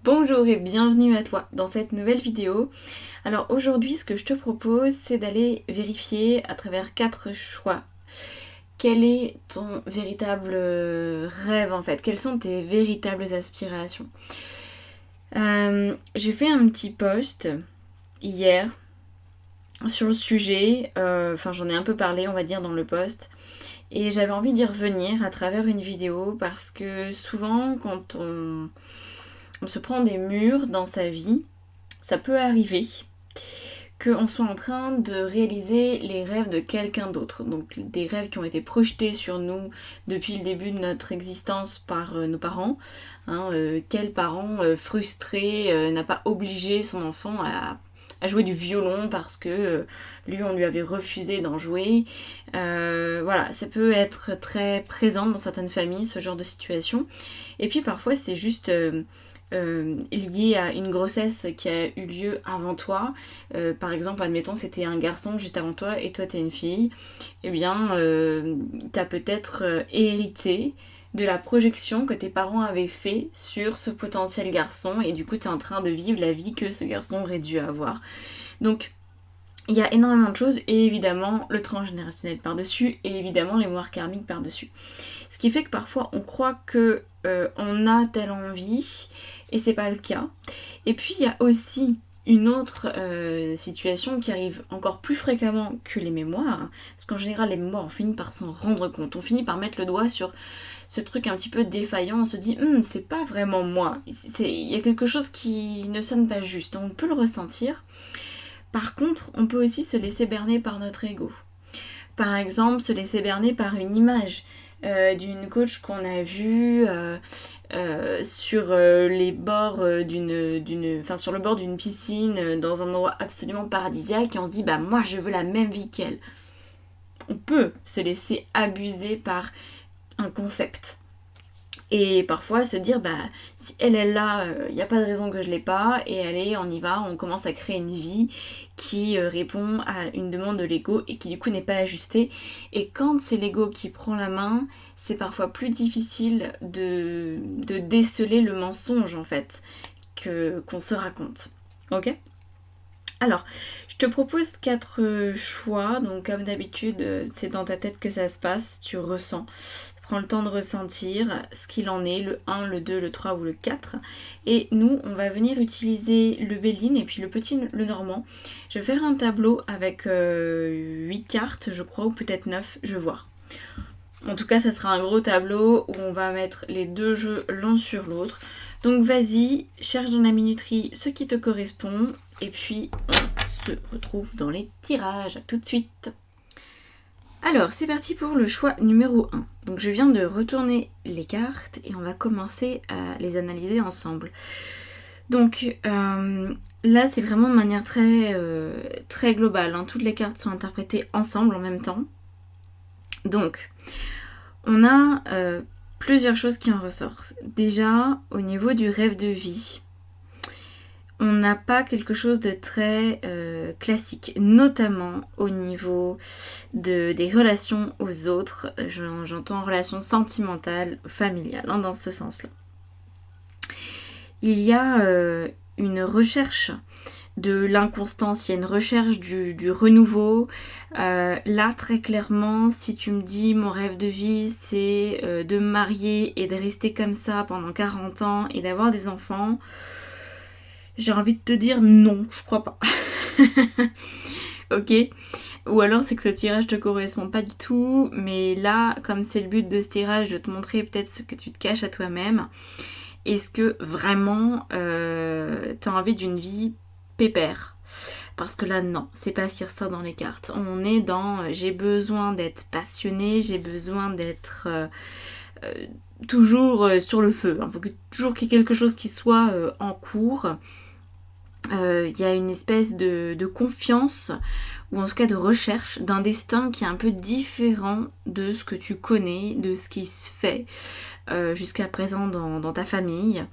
Bonjour et bienvenue à toi dans cette nouvelle vidéo. Alors aujourd'hui ce que je te propose c'est d'aller vérifier à travers 4 choix quel est ton véritable rêve en fait, quelles sont tes véritables aspirations. J'ai fait un petit post hier sur le sujet, j'en ai un peu parlé on va dire dans le post. Et j'avais envie d'y revenir à travers une vidéo parce que souvent quand on se prend des murs dans sa vie, ça peut arriver qu'on soit en train de réaliser les rêves de quelqu'un d'autre. Donc des rêves qui ont été projetés sur nous depuis le début de notre existence par nos parents. Quel parent frustré n'a pas obligé son enfant à jouer du violon parce que lui on lui avait refusé d'en jouer. Voilà, ça peut être très présent dans certaines familles ce genre de situation. Et puis parfois c'est juste lié à une grossesse qui a eu lieu avant toi. Par exemple, admettons c'était un garçon juste avant toi et toi t'es une fille. Eh bien, t'as peut-être hérité de la projection que tes parents avaient fait sur ce potentiel garçon et du coup t'es en train de vivre la vie que ce garçon aurait dû avoir. Donc il y a énormément de choses et évidemment le transgénérationnel par-dessus et évidemment les mémoires karmiques par-dessus. Ce qui fait que parfois on croit que on a telle envie et c'est pas le cas. Et puis il y a aussi une autre situation qui arrive encore plus fréquemment que les mémoires, parce qu'en général les mémoires on finit par s'en rendre compte, on finit par mettre le doigt sur ce truc un petit peu défaillant, on se dit c'est pas vraiment moi, il y a quelque chose qui ne sonne pas juste, on peut le ressentir. Par contre, on peut aussi se laisser berner par notre ego. Par exemple, se laisser berner par une image d'une coach qu'on a vue sur les bords sur le bord d'une piscine dans un endroit absolument paradisiaque et on se dit moi je veux la même vie qu'elle. On peut se laisser abuser par un concept. Et parfois se dire si elle est là, il n'y a pas de raison que je l'ai pas, et allez, on y va, on commence à créer une vie qui répond à une demande de l'ego et qui du coup n'est pas ajustée. Et quand c'est l'ego qui prend la main, c'est parfois plus difficile de déceler le mensonge en fait qu'on se raconte. Ok ? Alors, je te propose 4 choix, donc comme d'habitude, c'est dans ta tête que ça se passe, tu ressens. Prends le temps de ressentir ce qu'il en est, le 1, le 2, le 3 ou le 4. Et nous, on va venir utiliser le Béline et puis le petit, le Normand. Je vais faire un tableau avec 8 cartes, je crois, ou peut-être 9, je vais voir. En tout cas, ça sera un gros tableau où on va mettre les deux jeux l'un sur l'autre. Donc vas-y, cherche dans la minuterie ce qui te correspond. Et puis, on se retrouve dans les tirages. À tout de suite. Alors, c'est parti pour le choix numéro 1. Donc, je viens de retourner les cartes et on va commencer à les analyser ensemble. Donc, là, c'est vraiment de manière très globale. Toutes les cartes sont interprétées ensemble en même temps. Donc, on a plusieurs choses qui en ressortent. Déjà, au niveau du rêve de vie, on n'a pas quelque chose de très classique, notamment au niveau des relations aux autres. J'entends relations sentimentales, familiales, dans ce sens-là. Il y a une recherche de l'inconstance, il y a une recherche du renouveau. Là, très clairement, si tu me dis mon rêve de vie, c'est de me marier et de rester comme ça pendant 40 ans et d'avoir des enfants, j'ai envie de te dire non, je crois pas. Ok ? Ou alors c'est que ce tirage te correspond pas du tout, mais là, comme c'est le but de ce tirage, de te montrer peut-être ce que tu te caches à toi-même, est-ce que vraiment t'as envie d'une vie pépère ? Parce que là, non, c'est pas ce qui ressort dans les cartes. On est dans j'ai besoin d'être passionné, j'ai besoin d'être toujours sur le feu. Il faut toujours qu'il y ait quelque chose qui soit en cours. Il y a une espèce de confiance, ou en tout cas de recherche, d'un destin qui est un peu différent de ce que tu connais, de ce qui se fait jusqu'à présent dans ta famille.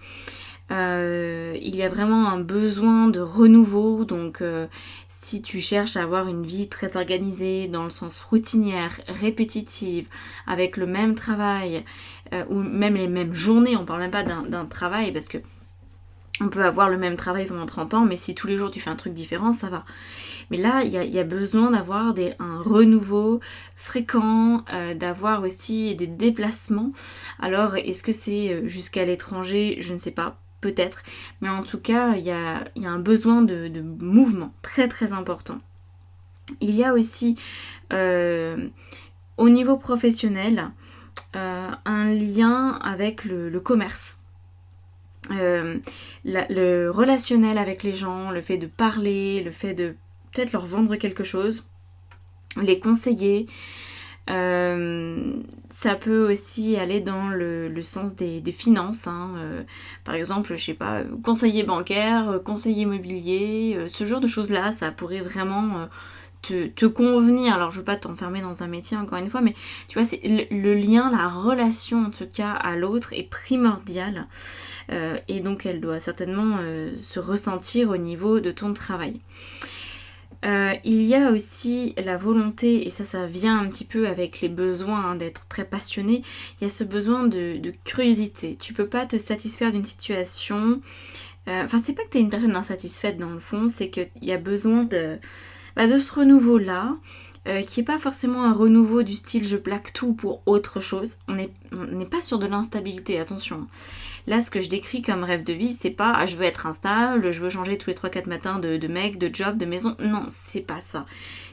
Il y a vraiment un besoin de renouveau, donc si tu cherches à avoir une vie très organisée, dans le sens routinière, répétitive, avec le même travail, ou même les mêmes journées, on parle même pas d'un travail, parce que On peut avoir le même travail pendant 30 ans, mais si tous les jours tu fais un truc différent, ça va. Mais là, il y a besoin d'avoir un renouveau fréquent, d'avoir aussi des déplacements. Alors, est-ce que c'est jusqu'à l'étranger? Je ne sais pas, peut-être. Mais en tout cas, il y a un besoin de mouvement très très important. Il y a aussi, au niveau professionnel, un lien avec le commerce. Le relationnel avec les gens, le fait de parler, le fait de peut-être leur vendre quelque chose, les conseiller. Ça peut aussi aller dans le sens des finances, hein. Par exemple, je sais pas, conseiller bancaire, conseiller immobilier, ce genre de choses-là, ça pourrait vraiment te convenir. Alors je veux pas t'enfermer dans un métier encore une fois, mais tu vois, c'est le lien, la relation en tout cas à l'autre est primordiale, et donc elle doit certainement se ressentir au niveau de ton travail. Il y a aussi la volonté, et ça vient un petit peu avec les besoins, hein, d'être très passionné. Il y a ce besoin de curiosité. Tu peux pas te satisfaire d'une situation. Enfin, c'est pas que tu es une personne insatisfaite dans le fond, c'est qu'il y a besoin de ce renouveau-là, qui n'est pas forcément un renouveau du style je plaque tout pour autre chose. On n'est pas sur de l'instabilité, attention. Là, ce que je décris comme rêve de vie, c'est pas je veux être instable, je veux changer tous les 3-4 matins de mec, de job, de maison. Non, c'est pas ça.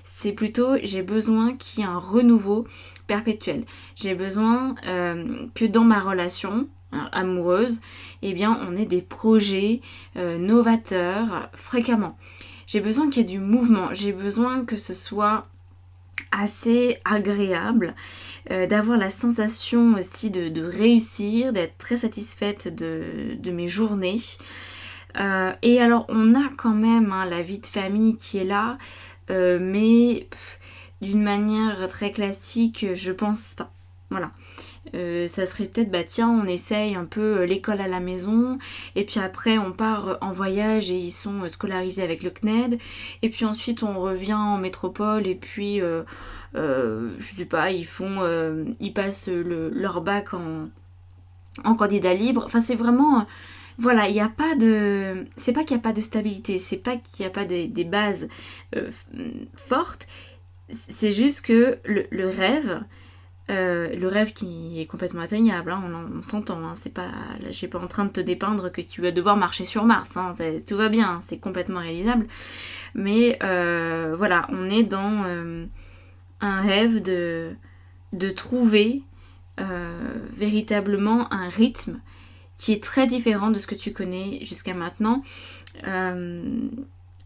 C'est plutôt j'ai besoin qu'il y ait un renouveau perpétuel. J'ai besoin que dans ma relation amoureuse, eh bien, on ait des projets novateurs fréquemment. J'ai besoin qu'il y ait du mouvement, j'ai besoin que ce soit assez agréable, d'avoir la sensation aussi de réussir, d'être très satisfaite de mes journées. Et alors on a quand même la vie de famille qui est là, mais d'une manière très classique, je pense pas. Voilà. Ça serait peut-être, tiens, on essaye un peu l'école à la maison, et puis après on part en voyage et ils sont scolarisés avec le CNED, et puis ensuite on revient en métropole, et puis je sais pas, ils passent leur bac en candidat libre. Enfin, c'est vraiment... Voilà, il n'y a pas de... C'est pas qu'il n'y a pas de stabilité, c'est pas qu'il n'y a pas des bases fortes, c'est juste que le rêve qui est complètement atteignable, hein, on s'entend, hein, c'est pas, là, je suis pas en train de te dépeindre que tu vas devoir marcher sur Mars, hein, tout va bien, hein, c'est complètement réalisable, mais voilà, on est dans un rêve de trouver véritablement un rythme qui est très différent de ce que tu connais jusqu'à maintenant.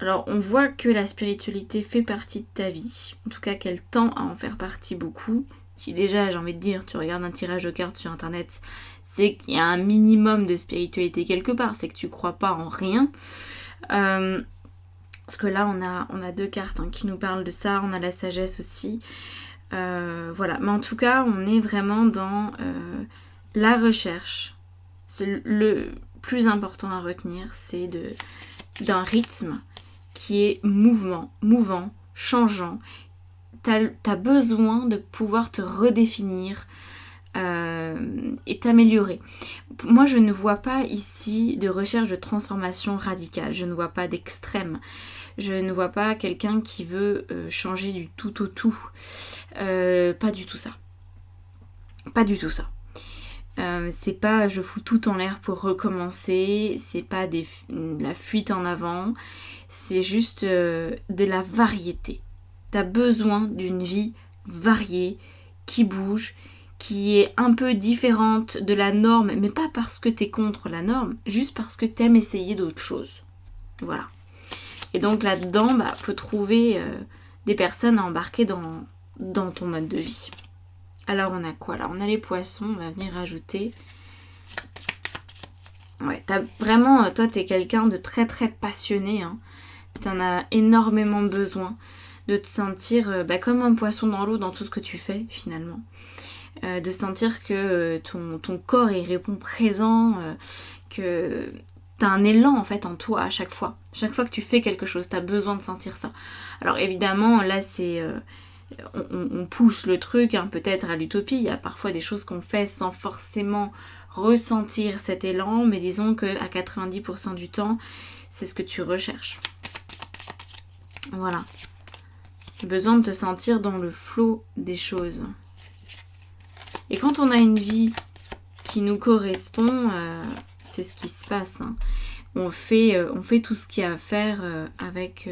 Alors on voit que la spiritualité fait partie de ta vie, en tout cas qu'elle tend à en faire partie beaucoup. Si déjà, j'ai envie de dire, tu regardes un tirage de cartes sur internet, c'est qu'il y a un minimum de spiritualité quelque part, c'est que tu crois pas en rien. Parce que là, on a 2 cartes qui nous parlent de ça, on a la sagesse aussi. Voilà, mais en tout cas, on est vraiment dans la recherche. Le plus important à retenir, c'est d'un rythme qui est mouvant, changeant. T'as besoin de pouvoir te redéfinir et t'améliorer. Moi, je ne vois pas ici de recherche de transformation radicale. Je ne vois pas d'extrême. Je ne vois pas quelqu'un qui veut changer du tout au tout. Pas du tout ça. Pas du tout ça. C'est pas je fous tout en l'air pour recommencer. C'est pas la fuite en avant. C'est juste de la variété. T'as besoin d'une vie variée, qui bouge, qui est un peu différente de la norme, mais pas parce que t'es contre la norme, juste parce que t'aimes essayer d'autres choses. Voilà. Et donc là-dedans, faut trouver des personnes à embarquer dans ton mode de vie. Alors on a quoi là? On a les poissons, on va venir ajouter. Ouais, toi t'es quelqu'un de très très passionné, hein. T'en as énormément besoin de te sentir comme un poisson dans l'eau dans tout ce que tu fais finalement. De sentir que ton corps il répond présent, que t'as un élan en fait en toi à chaque fois. Chaque fois que tu fais quelque chose, t'as besoin de sentir ça. Alors évidemment là c'est... on pousse le truc peut-être à l'utopie. Il y a parfois des choses qu'on fait sans forcément ressentir cet élan, mais disons qu'à 90% du temps, c'est ce que tu recherches. Voilà. Tu as besoin de te sentir dans le flot des choses. Et quand on a une vie qui nous correspond, c'est ce qui se passe. Hein. On fait tout ce qu'il y a à faire avec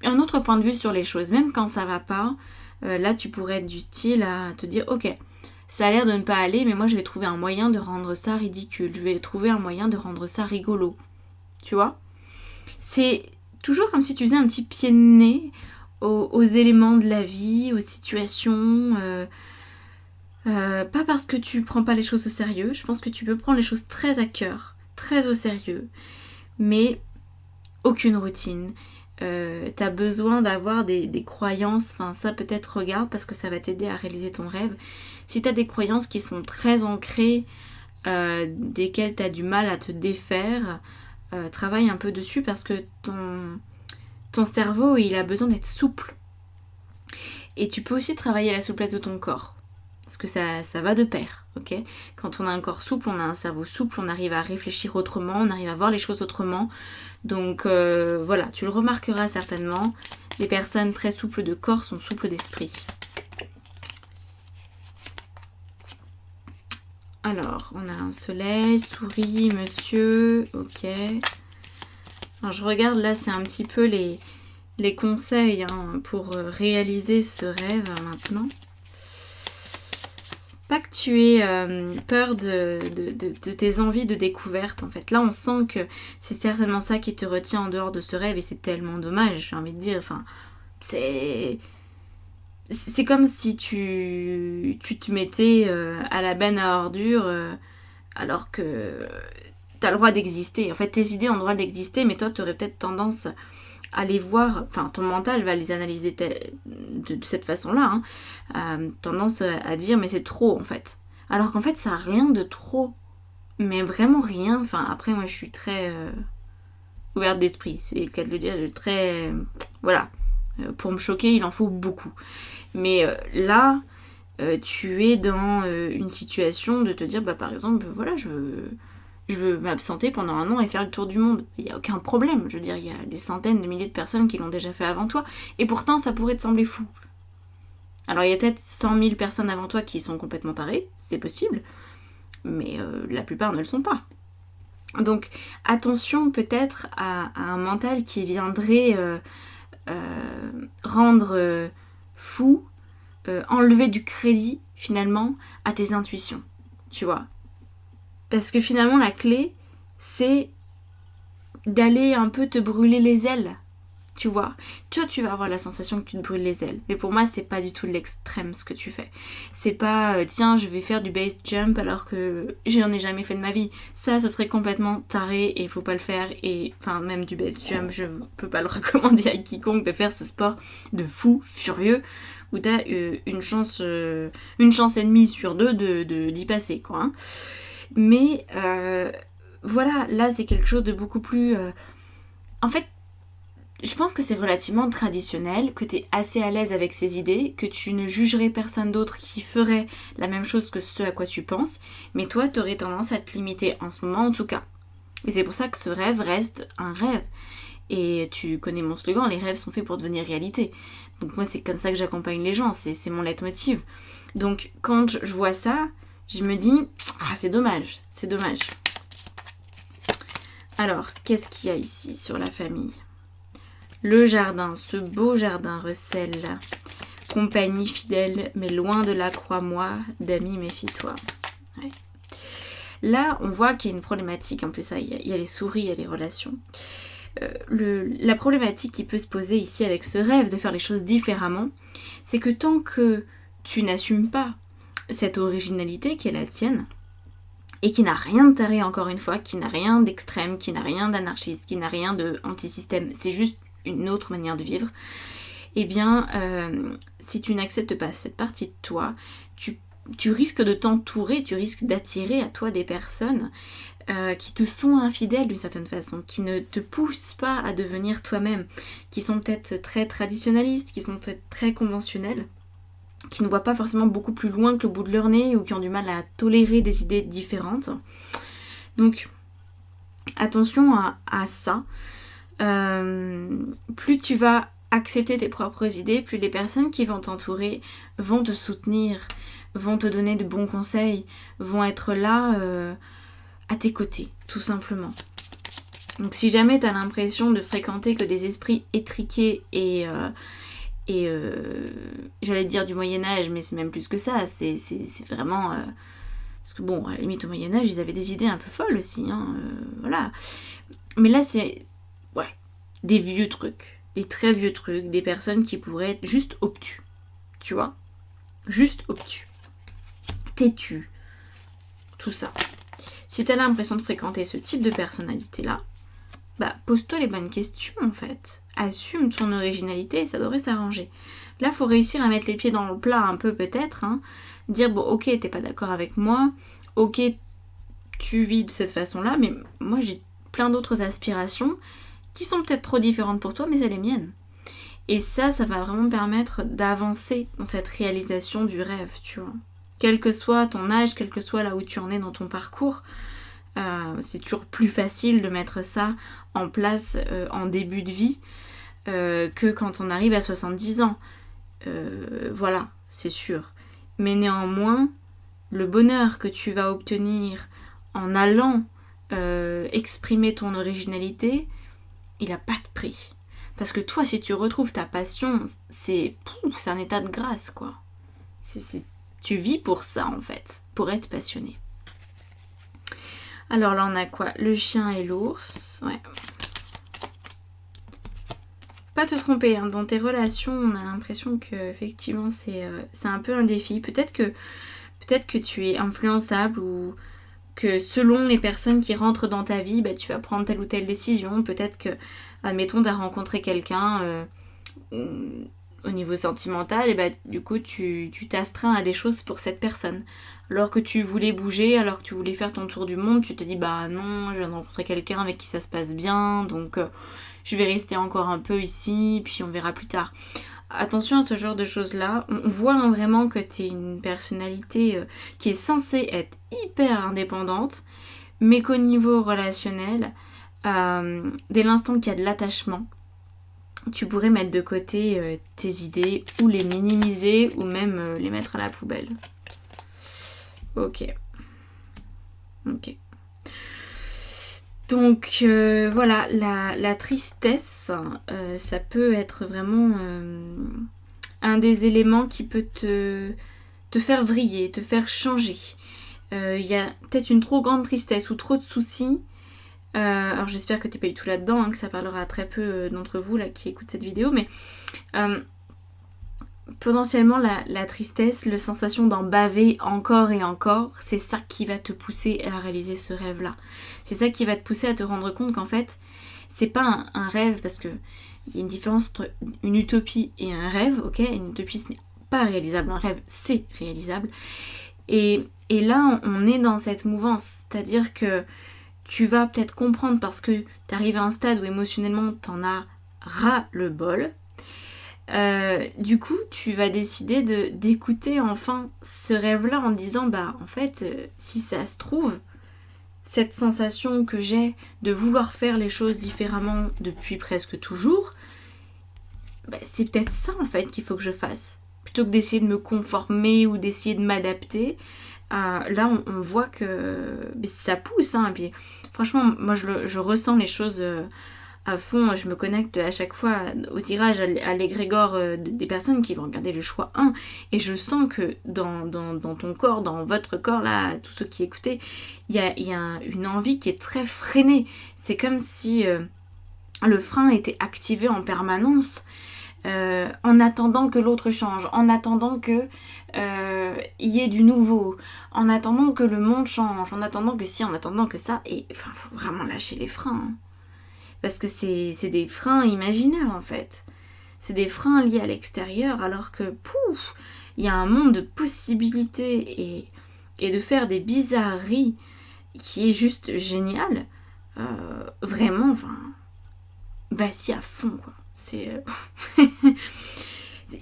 un autre point de vue sur les choses. Même quand ça va pas, là tu pourrais être du style à te dire ok, ça a l'air de ne pas aller, mais moi je vais trouver un moyen de rendre ça ridicule. Je vais trouver un moyen de rendre ça rigolo. Tu vois ? C'est toujours comme si tu faisais un petit pied de nez aux éléments de la vie, aux situations. Pas parce que tu prends pas les choses au sérieux. Je pense que tu peux prendre les choses très à cœur, très au sérieux, mais aucune routine. T'as besoin d'avoir des croyances, enfin ça peut-être regarde parce que ça va t'aider à réaliser ton rêve. Si t'as des croyances qui sont très ancrées, desquelles t'as du mal à te défaire, travaille un peu dessus parce que ton cerveau il a besoin d'être souple. Et tu peux aussi travailler la souplesse de ton corps. Parce que ça va de pair, ok ? Quand on a un corps souple, on a un cerveau souple, on arrive à réfléchir autrement, on arrive à voir les choses autrement. Donc voilà, tu le remarqueras certainement. Les personnes très souples de corps sont souples d'esprit. Alors, on a un soleil, souris, monsieur, ok. Alors je regarde là, c'est un petit peu les conseils hein, pour réaliser ce rêve maintenant. Pas que tu aies peur de tes envies de découverte en fait. Là on sent que c'est certainement ça qui te retient en dehors de ce rêve et c'est tellement dommage, j'ai envie de dire. Enfin, c'est comme si tu te mettais à la benne à ordures alors que t'as le droit d'exister. En fait tes idées ont le droit d'exister mais toi tu aurais peut-être tendance à les voir, enfin ton mental va les analyser de cette façon-là, hein, tendance à dire mais c'est trop en fait. Alors qu'en fait ça n'a rien de trop, mais vraiment rien. Enfin après moi je suis très ouverte d'esprit, c'est le cas de le dire, très voilà. Pour me choquer il en faut beaucoup. Mais là tu es dans une situation de te dire bah par exemple voilà je veux m'absenter pendant 1 an et faire le tour du monde. Il n'y a aucun problème. Je veux dire, il y a des centaines de milliers de personnes qui l'ont déjà fait avant toi. Et pourtant, ça pourrait te sembler fou. Alors, il y a peut-être 100 000 personnes avant toi qui sont complètement tarées. C'est possible. Mais la plupart ne le sont pas. Donc, attention peut-être à un mental qui viendrait rendre fou, enlever du crédit, finalement, à tes intuitions. Tu vois ? Parce que finalement, la clé, c'est d'aller un peu te brûler les ailes, tu vois. Toi, tu vas avoir la sensation que tu te brûles les ailes. Mais pour moi, c'est pas du tout l'extrême ce que tu fais. C'est pas, tiens, je vais faire du base jump alors que j'en ai jamais fait de ma vie. Ça, ce serait complètement taré et il faut pas le faire. Et enfin, même du base jump, je peux pas le recommander à quiconque de faire ce sport de fou, furieux, où t'as une chance et demie sur 2 d'y passer, quoi. Hein. Mais voilà, là c'est quelque chose de beaucoup plus... En fait, je pense que c'est relativement traditionnel, que tu es assez à l'aise avec ces idées, que tu ne jugerais personne d'autre qui ferait la même chose que ce à quoi tu penses, mais toi tu aurais tendance à te limiter, en ce moment en tout cas. Et c'est pour ça que ce rêve reste un rêve. Et tu connais mon slogan, les rêves sont faits pour devenir réalité. Donc moi c'est comme ça que j'accompagne les gens, c'est mon leitmotiv. Donc quand je vois ça... je me dis, ah c'est dommage. Alors, qu'est-ce qu'il y a ici sur la famille ? Le jardin, ce beau jardin recèle. Compagnie fidèle, mais loin de là, crois-moi, d'amis, méfie-toi. Ouais. Là, on voit qu'il y a une problématique, en plus, il y a les souris, il y a les relations. La problématique qui peut se poser ici avec ce rêve de faire les choses différemment, c'est que tant que tu n'assumes pas cette originalité qui est la tienne, et qui n'a rien de taré encore une fois, qui n'a rien d'extrême, qui n'a rien d'anarchiste, qui n'a rien de anti-système, c'est juste une autre manière de vivre, eh bien, si tu n'acceptes pas cette partie de toi, tu risques de t'entourer, tu risques d'attirer à toi des personnes qui te sont infidèles d'une certaine façon, qui ne te poussent pas à devenir toi-même, qui sont peut-être très traditionnalistes, qui sont peut-être très conventionnels, qui ne voient pas forcément beaucoup plus loin que le bout de leur nez ou qui ont du mal à tolérer des idées différentes. Donc attention à ça. Plus tu vas accepter tes propres idées, plus les personnes qui vont t'entourer vont te soutenir, vont te donner de bons conseils, vont être là à tes côtés, tout simplement. Donc si jamais tu as l'impression de fréquenter que des esprits étriqués et j'allais dire du Moyen-Âge, mais c'est même plus que ça, c'est vraiment... parce que bon, à la limite au Moyen-Âge, ils avaient des idées un peu folles aussi, hein, voilà. Mais là, c'est des vieux trucs, des très vieux trucs, des personnes qui pourraient être juste obtus, tu vois, juste obtus, têtus, tout ça. Si t'as l'impression de fréquenter ce type de personnalité-là, pose-toi les bonnes questions en fait. Assume ton originalité et ça devrait s'arranger. Là, faut réussir à mettre les pieds dans le plat un peu peut-être, hein. Dire bon, ok, t'es pas d'accord avec moi, ok, tu vis de cette façon-là, mais moi j'ai plein d'autres aspirations qui sont peut-être trop différentes pour toi, mais c'est les miennes. Et ça va vraiment permettre d'avancer dans cette réalisation du rêve, tu vois. Quel que soit ton âge, quel que soit là où tu en es dans ton parcours, c'est toujours plus facile de mettre ça en place en début de vie que quand on arrive à 70 ans. Voilà, c'est sûr. Mais néanmoins, le bonheur que tu vas obtenir en allant exprimer ton originalité, il n'a pas de prix. Parce que toi, si tu retrouves ta passion, c'est un état de grâce, quoi. Tu vis pour ça, en fait, pour être passionné. Alors là, on a quoi? Le chien et l'ours. Ouais. Pas te tromper, hein. Dans tes relations, on a l'impression que effectivement c'est un peu un défi. Peut-être que tu es influençable ou que selon les personnes qui rentrent dans ta vie, tu vas prendre telle ou telle décision. Peut-être que, admettons, tu as rencontré quelqu'un au niveau sentimental, et du coup tu t'astreins à des choses pour cette personne. Alors que tu voulais bouger, alors que tu voulais faire ton tour du monde, tu te dis non, je viens de rencontrer quelqu'un avec qui ça se passe bien, donc je vais rester encore un peu ici, puis on verra plus tard. Attention à ce genre de choses-là. On voit vraiment que tu es une personnalité qui est censée être hyper indépendante, mais qu'au niveau relationnel, dès l'instant qu'il y a de l'attachement, tu pourrais mettre de côté tes idées ou les minimiser ou même les mettre à la poubelle. Ok. Donc voilà, la tristesse, ça peut être vraiment un des éléments qui peut te faire vriller, te faire changer. Il y a peut-être une trop grande tristesse ou trop de soucis. Alors j'espère que t'es pas du tout là-dedans, hein, que ça parlera à très peu d'entre vous là qui écoutent cette vidéo, mais potentiellement la tristesse, la sensation d'en baver encore et encore, c'est ça qui va te pousser à réaliser ce rêve-là. C'est ça qui va te pousser à te rendre compte qu'en fait, c'est pas un rêve, parce que il y a une différence entre une utopie et un rêve, ok? Une utopie, ce n'est pas réalisable, un rêve, c'est réalisable. Et là, on est dans cette mouvance, c'est-à-dire que tu vas peut-être comprendre parce que tu arrives à un stade où émotionnellement t'en as ras le bol. Du coup, tu vas décider d'écouter enfin ce rêve-là en te disant en fait, si ça se trouve, cette sensation que j'ai de vouloir faire les choses différemment depuis presque toujours, c'est peut-être ça en fait qu'il faut que je fasse. Plutôt que d'essayer de me conformer ou d'essayer de m'adapter, là on voit que ça pousse, hein. Et puis franchement, moi je ressens les choses à fond. Je me connecte à chaque fois au tirage, à l'égrégore des personnes qui vont regarder le choix 1, et je sens que dans ton corps, dans votre corps là, tous ceux qui écoutez, il y a une envie qui est très freinée. C'est comme si le frein était activé en permanence, en attendant que l'autre change, en attendant que y ait du nouveau, en attendant que le monde change, en attendant que en attendant que ça, et enfin faut vraiment lâcher les freins, hein. Parce que c'est des freins imaginaires en fait, c'est des freins liés à l'extérieur, alors que il y a un monde de possibilités et de faire des bizarreries qui est juste génial. Vraiment, enfin, vas-y à fond quoi. C'est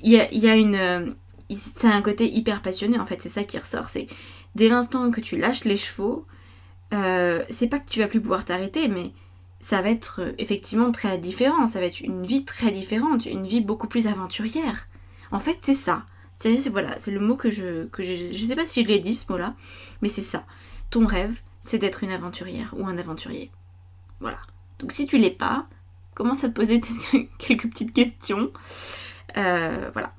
il y a une c'est un côté hyper passionné en fait, c'est ça qui ressort. C'est dès l'instant que tu lâches les chevaux, c'est pas que tu vas plus pouvoir t'arrêter, mais ça va être effectivement très différent. Ça va être une vie très différente, une vie beaucoup plus aventurière. En fait, c'est ça. Voilà, c'est le mot que je sais pas si je l'ai dit ce mot-là, mais c'est ça. Ton rêve, c'est d'être une aventurière ou un aventurier. Voilà. Donc si tu l'es pas, commence à te poser quelques petites questions. Voilà.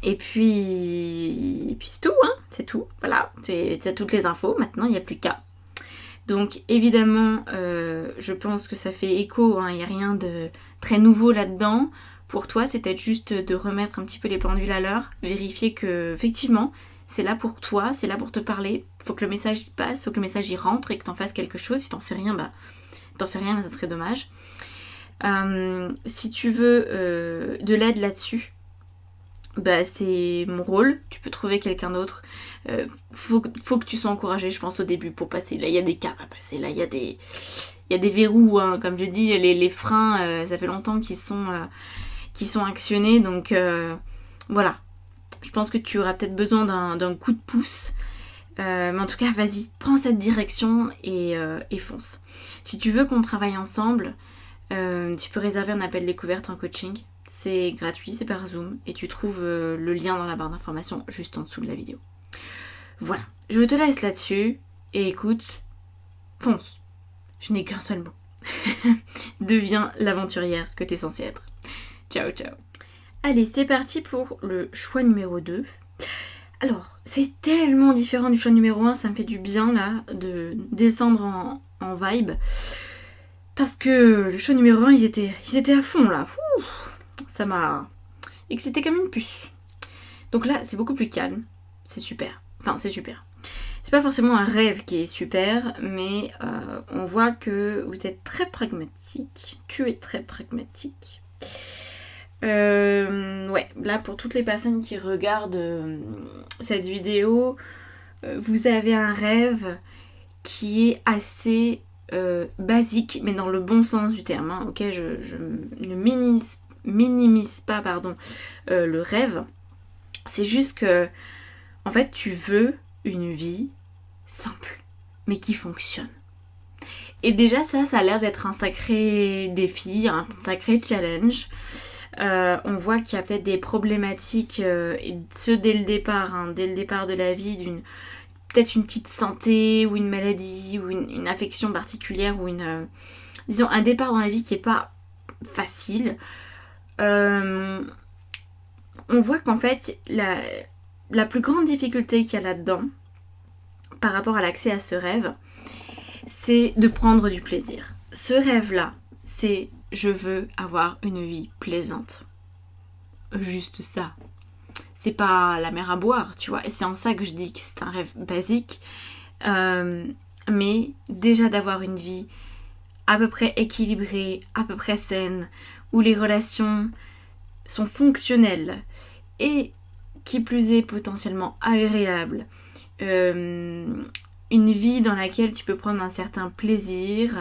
Et puis c'est tout, hein, c'est tout. Voilà, tu as toutes les infos, maintenant il n'y a plus qu'à. Donc évidemment, je pense que ça fait écho, hein, il n'y a rien de très nouveau là-dedans. Pour toi, c'est peut-être juste de remettre un petit peu les pendules à l'heure, vérifier que effectivement, c'est là pour toi, c'est là pour te parler. Faut que le message y passe, faut que le message y rentre et que t'en fasses quelque chose. Si t'en fais rien, mais ça serait dommage. Si tu veux de l'aide là-dessus, c'est mon rôle. Tu peux trouver quelqu'un d'autre. Faut que tu sois encouragé, je pense, au début pour passer. Là, il y a des caps à passer. Là, il y a des verrous, hein. Comme je dis, les freins, ça fait longtemps qu'ils sont actionnés. Donc voilà. Je pense que tu auras peut-être besoin d'un coup de pouce. Mais en tout cas, vas-y, prends cette direction et fonce. Si tu veux qu'on travaille ensemble, tu peux réserver un appel découverte en coaching. C'est gratuit, c'est par Zoom et tu trouves le lien dans la barre d'information juste en dessous de la vidéo. Voilà, je te laisse là-dessus et écoute, fonce. Je n'ai qu'un seul mot. Deviens l'aventurière que t'es censée être. Ciao, ciao. Allez, c'est parti pour le choix numéro 2. Alors, c'est tellement différent du choix numéro 1, ça me fait du bien là de descendre en vibe. Parce que le choix numéro 1, ils étaient à fond là. Ouh, ça m'a excité comme une puce. Donc là, c'est beaucoup plus calme. C'est super. Enfin, c'est super. C'est pas forcément un rêve qui est super, mais on voit que vous êtes très pragmatique. Tu es très pragmatique. Ouais, là pour toutes les personnes qui regardent cette vidéo, vous avez un rêve qui est assez basique, mais dans le bon sens du terme. Hein. Ok, je ne minimise pas le rêve. C'est juste que, en fait, tu veux une vie simple, mais qui fonctionne. Et déjà ça a l'air d'être un sacré défi, un sacré challenge. On voit qu'il y a peut-être des problématiques, dès le départ de la vie, peut-être une petite santé ou une maladie ou une affection particulière ou disons un départ dans la vie qui n'est pas facile. On voit qu'en fait la plus grande difficulté qu'il y a là-dedans par rapport à l'accès à ce rêve, c'est de prendre du plaisir. Ce rêve-là, c'est je veux avoir une vie plaisante. Juste ça. C'est pas la mer à boire, tu vois. Et c'est en ça que je dis que c'est un rêve basique. Mais déjà d'avoir une vie à peu près équilibrée, à peu près saine, où les relations sont fonctionnelles et qui plus est potentiellement agréables. Une vie dans laquelle tu peux prendre un certain plaisir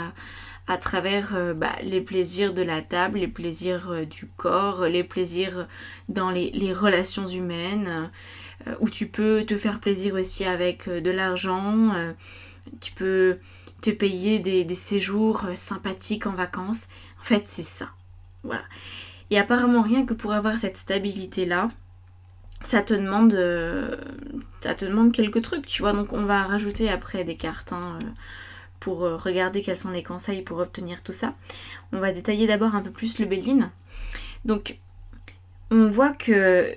à travers les plaisirs de la table, les plaisirs du corps, les plaisirs dans les relations humaines, où tu peux te faire plaisir aussi avec de l'argent, tu peux te payer des séjours sympathiques en vacances. En fait, c'est ça. Voilà. Et apparemment, rien que pour avoir cette stabilité-là, ça te demande quelques trucs, tu vois. Donc on va rajouter après des cartes, pour regarder quels sont les conseils pour obtenir tout ça. On va détailler d'abord un peu plus le Béline. Donc, on voit que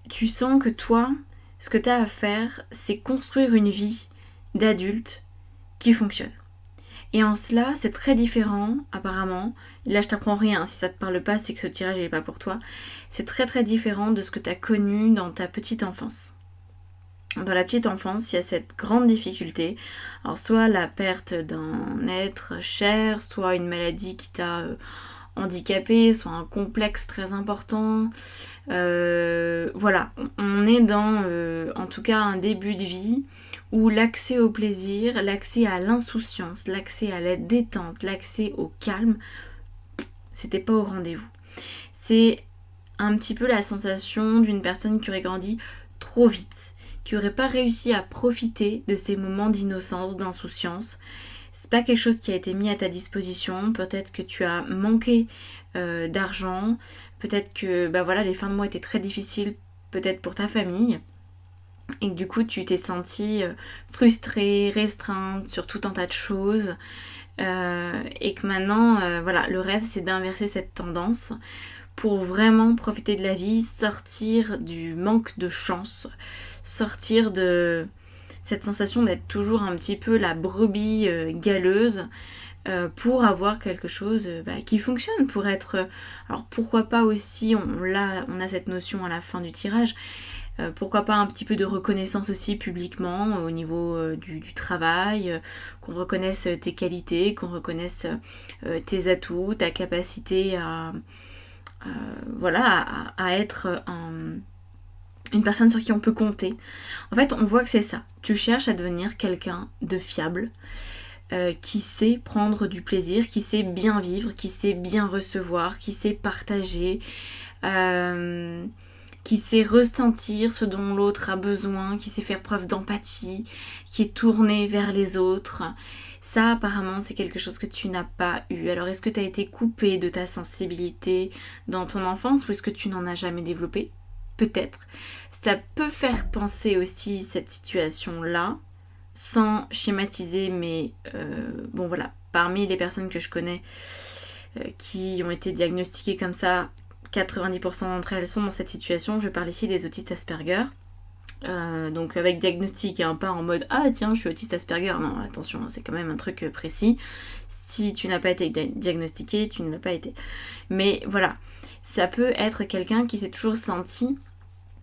tu sens que toi, ce que tu as à faire, c'est construire une vie d'adulte qui fonctionne. Et en cela, c'est très différent, apparemment. Là, je t'apprends rien. Si ça te parle pas, c'est que ce tirage n'est pas pour toi. C'est très très différent de ce que tu as connu dans ta petite enfance. Dans la petite enfance, il y a cette grande difficulté. Alors soit la perte d'un être cher, soit une maladie qui t'a handicapé, soit un complexe très important. Voilà, on est dans en tout cas un début de vie où l'accès au plaisir, l'accès à l'insouciance, l'accès à la détente, l'accès au calme, c'était pas au rendez-vous. C'est un petit peu la sensation d'une personne qui aurait grandi trop vite, qui n'aurait pas réussi à profiter de ces moments d'innocence, d'insouciance. C'est pas quelque chose qui a été mis à ta disposition. Peut-être que tu as manqué d'argent. Peut-être que les fins de mois étaient très difficiles, peut-être pour ta famille. Et que du coup, tu t'es sentie frustrée, restreinte sur tout un tas de choses. Et que maintenant, le rêve, c'est d'inverser cette tendance pour vraiment profiter de la vie, sortir du manque de chance, sortir de cette sensation d'être toujours un petit peu la brebis galeuse pour avoir quelque chose qui fonctionne, pour être... alors pourquoi pas aussi, on a cette notion à la fin du tirage, pourquoi pas un petit peu de reconnaissance aussi publiquement au niveau du travail, qu'on reconnaisse tes qualités, qu'on reconnaisse tes atouts, ta capacité à être une personne sur qui on peut compter. En fait, on voit que c'est ça. Tu cherches à devenir quelqu'un de fiable, qui sait prendre du plaisir, qui sait bien vivre, qui sait bien recevoir, qui sait partager, qui sait ressentir ce dont l'autre a besoin, qui sait faire preuve d'empathie, qui est tourné vers les autres. Ça, apparemment, c'est quelque chose que tu n'as pas eu. Alors, est-ce que tu as été coupé de ta sensibilité dans ton enfance ou est-ce que tu n'en as jamais développé ? Peut-être. Ça peut faire penser aussi cette situation-là, sans schématiser, mais parmi les personnes que je connais qui ont été diagnostiquées comme ça, 90% d'entre elles sont dans cette situation. Je parle ici des autistes Asperger. Donc avec diagnostic, pas en mode ah tiens je suis autiste Asperger, non attention, c'est quand même un truc précis. Si tu n'as pas été diagnostiqué, tu ne l'as pas été. Mais voilà, ça peut être quelqu'un qui s'est toujours senti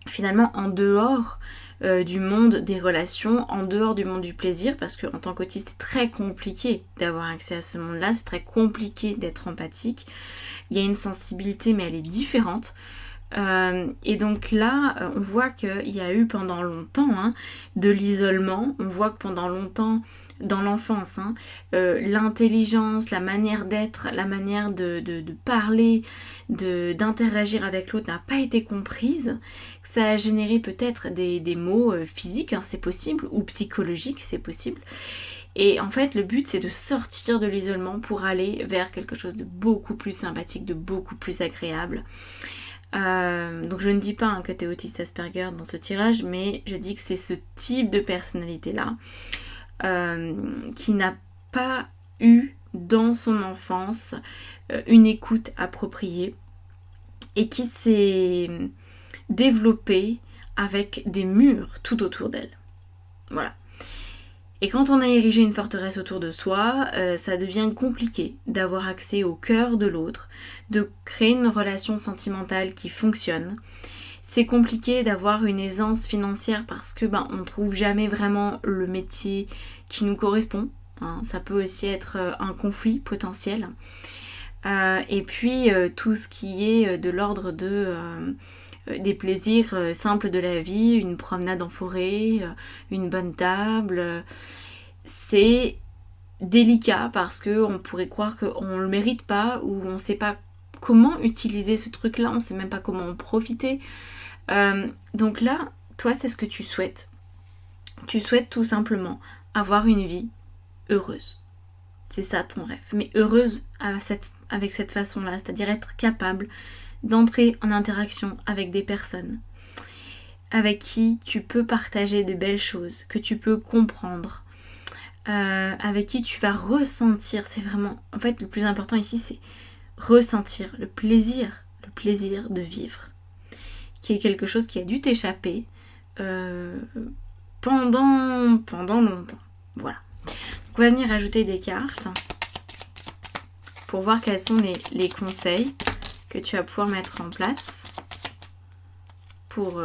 finalement en dehors du monde des relations, en dehors du monde du plaisir, parce qu'en tant qu'autiste c'est très compliqué d'avoir accès à ce monde-là, c'est très compliqué d'être empathique. Il y a une sensibilité mais elle est différente. Et donc là, on voit qu'il y a eu pendant longtemps de l'isolement. On voit que pendant longtemps, dans l'enfance, l'intelligence, la manière d'être, la manière de parler, d'interagir avec l'autre n'a pas été comprise. Ça a généré peut-être des maux physiques, c'est possible, ou psychologiques, c'est possible. Et en fait, le but, c'est de sortir de l'isolement pour aller vers quelque chose de beaucoup plus sympathique, de beaucoup plus agréable. Donc je ne dis pas que tu es autiste Asperger dans ce tirage, mais je dis que c'est ce type de personnalité-là qui n'a pas eu dans son enfance une écoute appropriée et qui s'est développée avec des murs tout autour d'elle. Voilà. Et quand on a érigé une forteresse autour de soi, ça devient compliqué d'avoir accès au cœur de l'autre, de créer une relation sentimentale qui fonctionne. C'est compliqué d'avoir une aisance financière parce que on trouve jamais vraiment le métier qui nous correspond. Ça peut aussi être un conflit potentiel. Et puis tout ce qui est de l'ordre des plaisirs simples de la vie, une promenade en forêt, une bonne table, c'est délicat parce qu'on pourrait croire qu'on ne le mérite pas ou on ne sait pas comment utiliser ce truc-là, on ne sait même pas comment en profiter. Donc là, toi, c'est ce que tu souhaites. Tu souhaites tout simplement avoir une vie heureuse. C'est ça ton rêve, mais heureuse avec cette façon-là, c'est-à-dire être capable d'entrer en interaction avec des personnes avec qui tu peux partager de belles choses, que tu peux comprendre, avec qui tu vas ressentir, c'est vraiment, en fait le plus important ici c'est ressentir le plaisir de vivre, qui est quelque chose qui a dû t'échapper pendant longtemps. Voilà. Donc on va venir ajouter des cartes pour voir quels sont les conseils que tu vas pouvoir mettre en place pour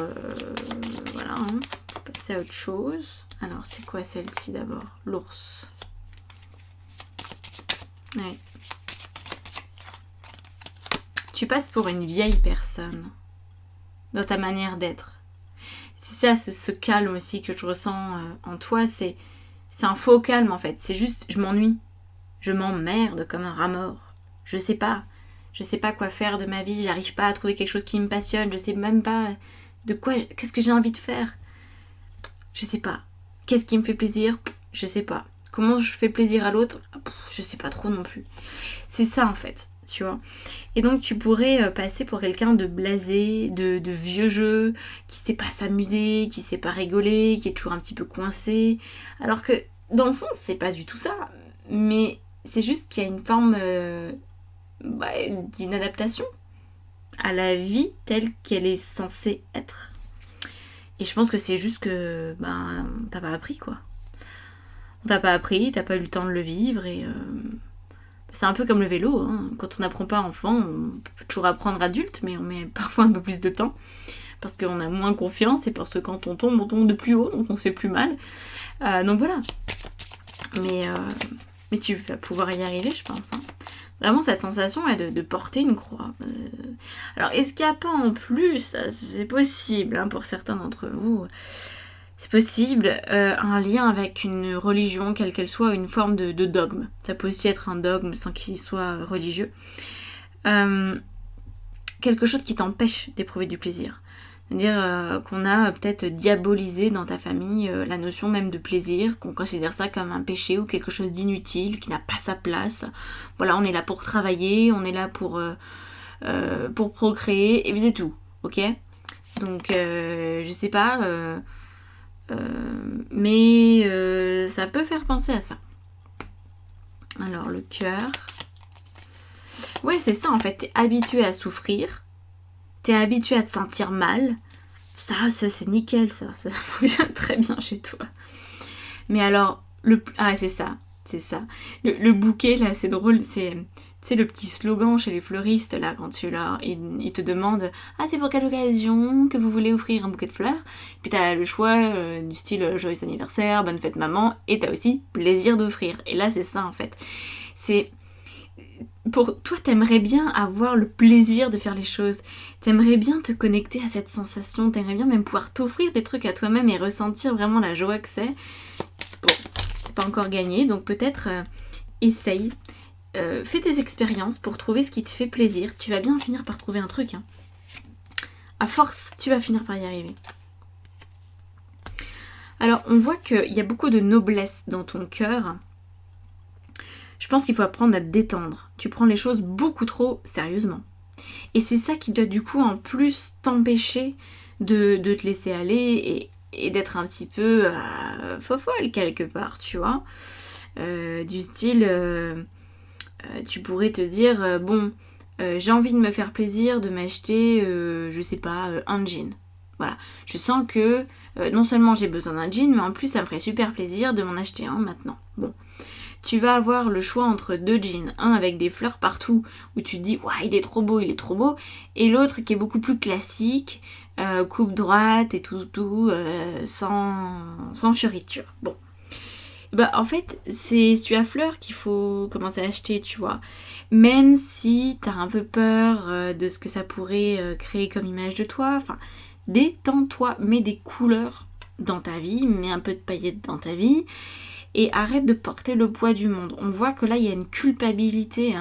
passer à autre chose. Alors, c'est quoi celle-ci d'abord ? L'ours. Ouais. Tu passes pour une vieille personne dans ta manière d'être. C'est ça, ce calme aussi que je ressens en toi, c'est un faux calme en fait. C'est juste, je m'ennuie. Je m'emmerde comme un rat mort. Je sais pas. je sais pas quoi faire de ma vie, j'arrive pas à trouver quelque chose qui me passionne, je sais même pas qu'est-ce que j'ai envie de faire. Je sais pas. Qu'est-ce qui me fait plaisir? Je sais pas. Comment je fais plaisir à l'autre? Je sais pas trop non plus. C'est ça en fait, tu vois. Et donc tu pourrais passer pour quelqu'un de blasé, de vieux jeu, qui sait pas s'amuser, qui sait pas rigoler, qui est toujours un petit peu coincé. Alors que dans le fond, c'est pas du tout ça. Mais c'est juste qu'il y a une forme d'inadaptation à la vie telle qu'elle est censée être. Et je pense que c'est juste que t'as pas appris quoi. T'as pas appris, t'as pas eu le temps de le vivre et c'est un peu comme le vélo, hein. Quand on n'apprend pas enfant, on peut toujours apprendre adulte, mais on met parfois un peu plus de temps parce qu'on a moins confiance et parce que quand on tombe de plus haut, donc on se fait plus mal. Donc voilà. Mais tu vas pouvoir y arriver, je pense. Hein. Vraiment cette sensation est de porter une croix. Alors est-ce qu'il n'y a pas en plus, c'est possible hein, pour certains d'entre vous, c'est possible, un lien avec une religion, quelle qu'elle soit, une forme de dogme. Ça peut aussi être un dogme sans qu'il soit religieux. Quelque chose qui t'empêche d'éprouver du plaisir. C'est-à-dire qu'on a peut-être diabolisé dans ta famille la notion même de plaisir, qu'on considère ça comme un péché ou quelque chose d'inutile, qui n'a pas sa place. Voilà, on est là pour travailler, on est là pour procréer, et puis c'est tout, ok? Donc, je sais pas, mais ça peut faire penser à ça. Alors, le cœur. Ouais, c'est ça en fait, t'es habitué à souffrir, t'es habitué à te sentir mal. Ça c'est nickel, ça fonctionne très bien chez toi. Mais alors, c'est ça. Le bouquet, là, c'est drôle, c'est... Tu sais, le petit slogan chez les fleuristes, là, quand tu l'as, ils te demandent « Ah, c'est pour quelle occasion que vous voulez offrir un bouquet de fleurs ?» Puis t'as le choix du style « Joyeux anniversaire, bonne fête maman » et t'as aussi « Plaisir d'offrir ». Et là, c'est ça, en fait. C'est... Pour toi, t'aimerais bien avoir le plaisir de faire les choses. T'aimerais bien te connecter à cette sensation. T'aimerais bien même pouvoir t'offrir des trucs à toi-même et ressentir vraiment la joie que c'est. Bon, c'est pas encore gagné, donc peut-être essaye. Fais des expériences pour trouver ce qui te fait plaisir. Tu vas bien finir par trouver un truc. Hein. À force, tu vas finir par y arriver. Alors, on voit qu'il y a beaucoup de noblesse dans ton cœur. Je pense qu'il faut apprendre à te détendre. Tu prends les choses beaucoup trop sérieusement. Et c'est ça qui doit du coup en plus t'empêcher de te laisser aller et d'être un petit peu fofolle quelque part, tu vois. Du style, tu pourrais te dire, j'ai envie de me faire plaisir, de m'acheter, je sais pas, un jean. Voilà. Je sens que non seulement j'ai besoin d'un jean, mais en plus ça me ferait super plaisir de m'en acheter un maintenant. Bon. Tu vas avoir le choix entre deux jeans, un avec des fleurs partout, où tu te dis « Ouais, il est trop beau, et l'autre qui est beaucoup plus classique, coupe droite et tout, sans fioriture. Bon. En fait, c'est tu as fleurs qu'il faut commencer à acheter, tu vois. Même si t'as un peu peur de ce que ça pourrait créer comme image de toi, enfin, détends-toi, mets des couleurs dans ta vie, mets un peu de paillettes dans ta vie, et arrête de porter le poids du monde. On voit que là, il y a une culpabilité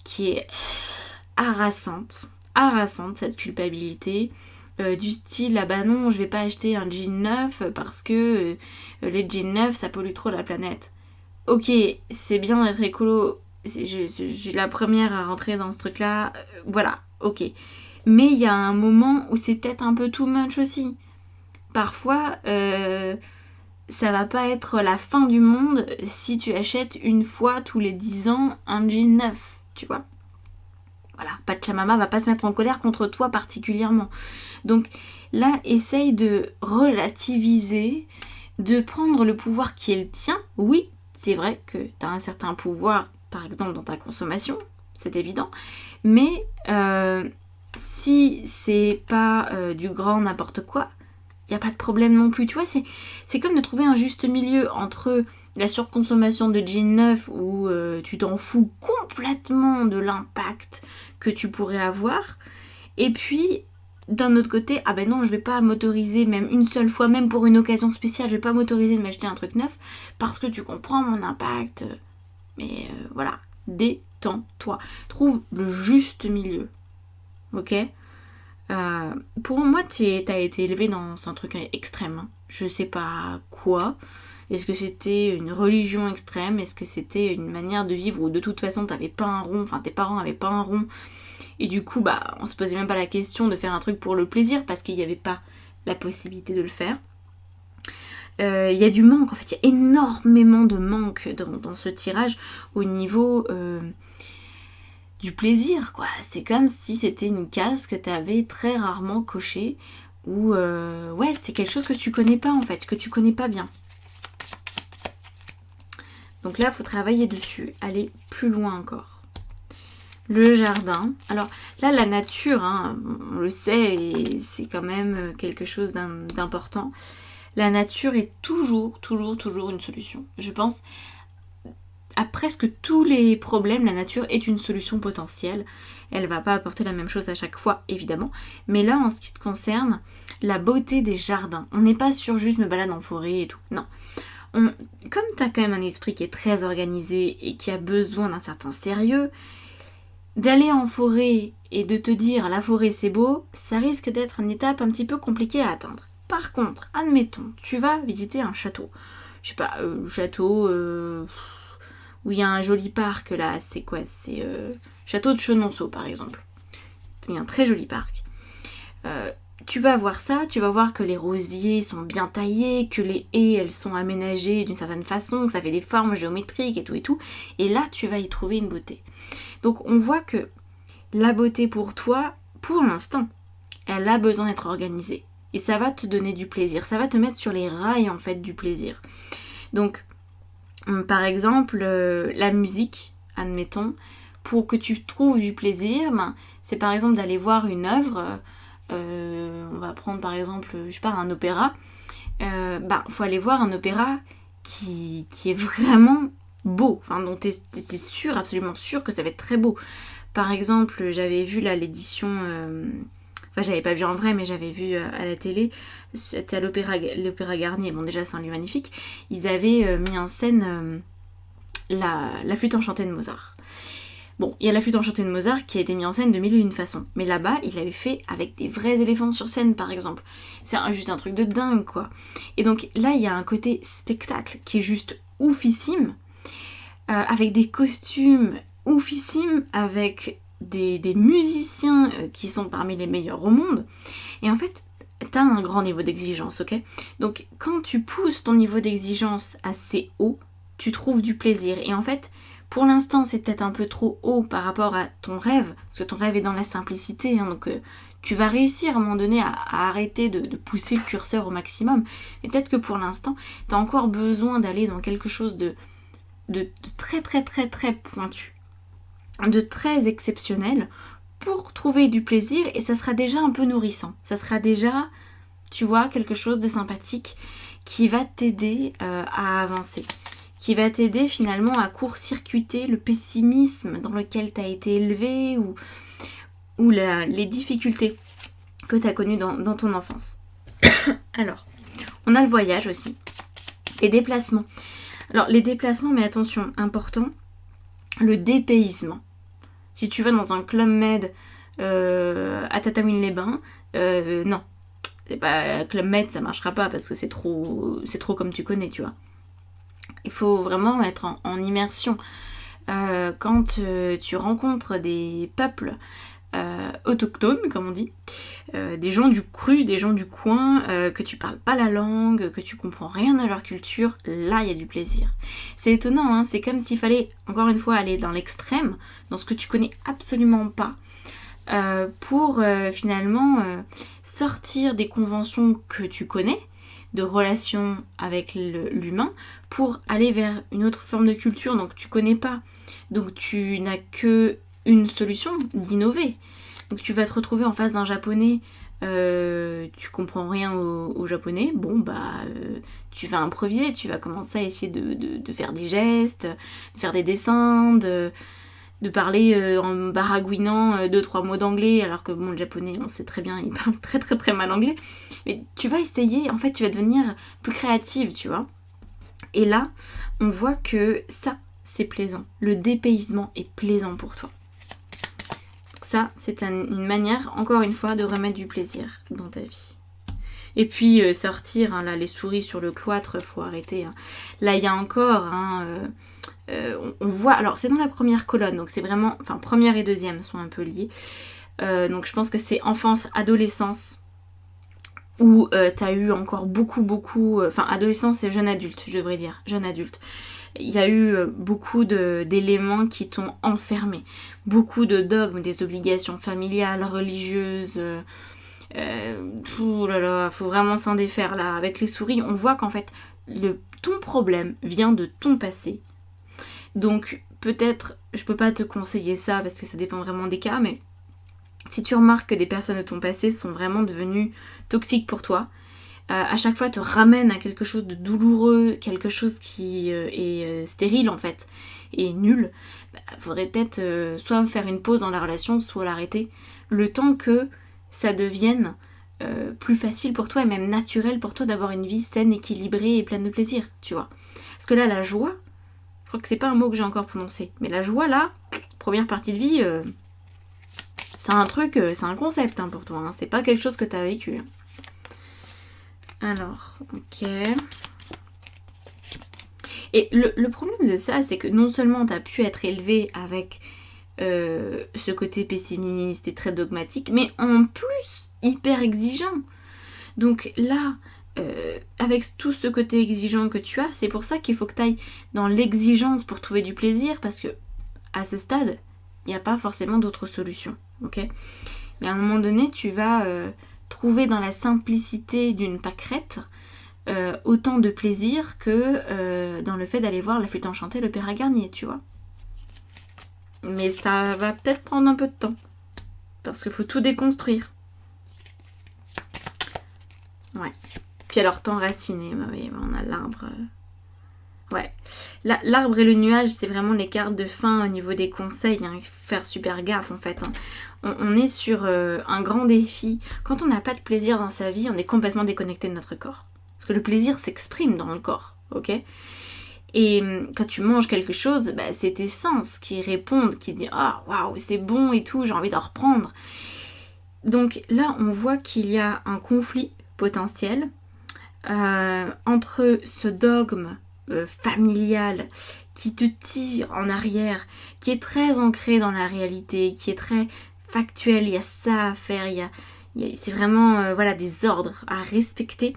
qui est harassante, cette culpabilité, du style, ah bah non, je vais pas acheter un jean neuf parce que les jeans neufs, ça pollue trop la planète. Ok, c'est bien d'être écolo, je suis la première à rentrer dans ce truc-là, voilà, ok. Mais il y a un moment où c'est peut-être un peu too much aussi. Parfois, ça va pas être la fin du monde si tu achètes une fois tous les 10 ans un jean neuf, tu vois. Voilà, Pachamama va pas se mettre en colère contre toi particulièrement. Donc là, essaye de relativiser, de prendre le pouvoir qui est le tien. Oui, c'est vrai que tu as un certain pouvoir, par exemple, dans ta consommation, c'est évident. Mais si c'est pas du grand n'importe quoi, il n'y a pas de problème non plus. Tu vois, c'est comme de trouver un juste milieu entre la surconsommation de jeans neufs où tu t'en fous complètement de l'impact que tu pourrais avoir. Et puis, d'un autre côté, ah ben non, je vais pas m'autoriser même une seule fois, même pour une occasion spéciale, je vais pas m'autoriser de m'acheter un truc neuf parce que tu comprends mon impact. Mais voilà, détends-toi. temps, toi. Trouve le juste milieu. Ok ? Pour moi, t'as été élevé dans un truc extrême. Hein. Je sais pas quoi. Est-ce que c'était une religion extrême? Est-ce que c'était une manière de vivre où de toute façon t'avais pas un rond, enfin tes parents avaient pas un rond, et du coup on se posait même pas la question de faire un truc pour le plaisir parce qu'il n'y avait pas la possibilité de le faire. Il y a du manque, en fait il y a énormément de manque dans ce tirage au niveau du plaisir, quoi. C'est comme si c'était une case que t'avais très rarement cochée, ou ouais, c'est quelque chose que tu connais pas en fait, que tu connais pas bien. Donc là, il faut travailler dessus, aller plus loin encore. Le jardin. Alors là, la nature, hein, on le sait, et c'est quand même quelque chose d'important. La nature est toujours une solution. Je pense, à presque tous les problèmes, la nature est une solution potentielle. Elle va pas apporter la même chose à chaque fois, évidemment. Mais là, en ce qui te concerne, la beauté des jardins. On n'est pas sur juste me balade en forêt et tout. Non. Comme tu as quand même un esprit qui est très organisé et qui a besoin d'un certain sérieux, d'aller en forêt et de te dire la forêt c'est beau, ça risque d'être une étape un petit peu compliquée à atteindre. Par contre, admettons, tu vas visiter un château. Je sais pas, château où il y a un joli parc là, c'est quoi? C'est château de Chenonceau par exemple. C'est un très joli parc. Tu vas voir ça, tu vas voir que les rosiers sont bien taillés, que les haies elles sont aménagées d'une certaine façon, que ça fait des formes géométriques et tout. Et là, tu vas y trouver une beauté. Donc on voit que la beauté pour toi, pour l'instant, elle a besoin d'être organisée. Et ça va te donner du plaisir, ça va te mettre sur les rails en fait du plaisir. Donc, par exemple, la musique, admettons, pour que tu trouves du plaisir, c'est par exemple d'aller voir une œuvre. On va prendre par exemple, je sais pas, un opéra. Faut aller voir un opéra qui est vraiment beau, enfin dont t'es sûr, absolument sûr que ça va être très beau. Par exemple, j'avais vu là l'édition, enfin j'avais pas vu en vrai, mais j'avais vu à la télé, c'était à l'Opéra Garnier, bon déjà c'est un lieu magnifique, ils avaient mis en scène la flûte enchantée de Mozart. Bon, il y a la flûte enchantée de Mozart qui a été mise en scène de mille et une façons. Mais là-bas, il l'avait fait avec des vrais éléphants sur scène, par exemple. C'est juste un truc de dingue, quoi. Et donc là, il y a un côté spectacle qui est juste oufissime, avec des costumes oufissimes, avec des musiciens qui sont parmi les meilleurs au monde. Et en fait, t'as un grand niveau d'exigence, ok? Donc, quand tu pousses ton niveau d'exigence assez haut, tu trouves du plaisir. Et en fait, pour l'instant, c'est peut-être un peu trop haut par rapport à ton rêve, parce que ton rêve est dans la simplicité, hein, donc tu vas réussir à un moment donné à arrêter de pousser le curseur au maximum. Mais peut-être que pour l'instant, tu as encore besoin d'aller dans quelque chose de très pointu, de très exceptionnel, pour trouver du plaisir, et ça sera déjà un peu nourrissant. Ça sera déjà, tu vois, quelque chose de sympathique qui va t'aider à avancer, qui va t'aider finalement à court-circuiter le pessimisme dans lequel tu as été élevé, ou les difficultés que tu as connues dans ton enfance. Alors, on a le voyage aussi, les déplacements. Alors, les déplacements, mais attention, important, le dépaysement. Si tu vas dans un Club Med à Tataouine-les-Bains, non. Club Med, ça marchera pas parce que c'est trop comme tu connais, tu vois. Il faut vraiment être en immersion. Quand tu rencontres des peuples autochtones, comme on dit, des gens du cru, des gens du coin, que tu parles pas la langue, que tu comprends rien à leur culture, là il y a du plaisir. C'est étonnant, hein, c'est comme s'il fallait, encore une fois, aller dans l'extrême, dans ce que tu connais absolument pas, pour finalement sortir des conventions que tu connais, de relations avec l'humain, pour aller vers une autre forme de culture, donc tu connais pas, donc tu n'as que une solution, d'innover. Donc tu vas te retrouver en face d'un japonais, tu comprends rien au japonais, tu vas improviser, tu vas commencer à essayer de faire des gestes, de faire des dessins, de parler en baragouinant 2-3 mots d'anglais, alors que le japonais, on sait très bien, il parle très mal anglais. Mais tu vas essayer, en fait, tu vas devenir plus créative, tu vois. Et là, on voit que ça, c'est plaisant. Le dépaysement est plaisant pour toi. Ça, c'est une manière, encore une fois, de remettre du plaisir dans ta vie. Et puis sortir, hein, là, les souris sur le cloître, faut arrêter. Hein. Là, il y a encore, on voit, alors c'est dans la première colonne, donc c'est vraiment, enfin première et deuxième sont un peu liés. Donc je pense que c'est enfance, adolescence, où t'as eu encore beaucoup, enfin adolescence et jeune adulte, je devrais dire, jeune adulte. Il y a eu beaucoup d'éléments qui t'ont enfermé, beaucoup de dogmes, des obligations familiales, religieuses. Oh là là, faut vraiment s'en défaire là. Avec les souris, on voit qu'en fait, ton problème vient de ton passé. Donc peut-être, je peux pas te conseiller ça parce que ça dépend vraiment des cas, mais si tu remarques que des personnes de ton passé sont vraiment devenues toxiques pour toi, à chaque fois te ramènent à quelque chose de douloureux, quelque chose qui est stérile en fait, et nul, faudrait peut-être soit faire une pause dans la relation, soit l'arrêter, le temps que ça devienne plus facile pour toi et même naturel pour toi d'avoir une vie saine, équilibrée et pleine de plaisir, tu vois. Parce que là, la joie, je crois que c'est pas un mot que j'ai encore prononcé, mais la joie là, première partie de vie, c'est un truc, c'est un concept hein, pour toi, hein, c'est pas quelque chose que t'as vécu. Hein. Alors, ok. Et le problème de ça, c'est que non seulement t'as pu être élevé avec ce côté pessimiste et très dogmatique, mais en plus hyper exigeant. Donc là, avec tout ce côté exigeant que tu as, c'est pour ça qu'il faut que tu ailles dans l'exigence pour trouver du plaisir, parce que à ce stade, il n'y a pas forcément d'autres solutions, ok ? Mais à un moment donné, tu vas trouver dans la simplicité d'une pâquerette autant de plaisir que dans le fait d'aller voir la flûte enchantée, l'opéra Garnier, tu vois. Mais ça va peut-être prendre un peu de temps. Parce qu'il faut tout déconstruire. Ouais. Puis alors, t'enraciner. Bah oui, on a l'arbre. Ouais. L'arbre et le nuage, c'est vraiment les cartes de fin au niveau des conseils. Hein. Il faut faire super gaffe, en fait. Hein. On est sur un grand défi. Quand on n'a pas de plaisir dans sa vie, on est complètement déconnecté de notre corps. Parce que le plaisir s'exprime dans le corps. Ok ? Et quand tu manges quelque chose, bah, c'est tes sens qui répondent, qui disent « Ah, waouh, c'est bon et tout, j'ai envie d'en reprendre ». Donc là, on voit qu'il y a un conflit potentiel entre ce dogme familial qui te tire en arrière, qui est très ancré dans la réalité, qui est très factuel, il y a ça à faire, c'est vraiment voilà, des ordres à respecter.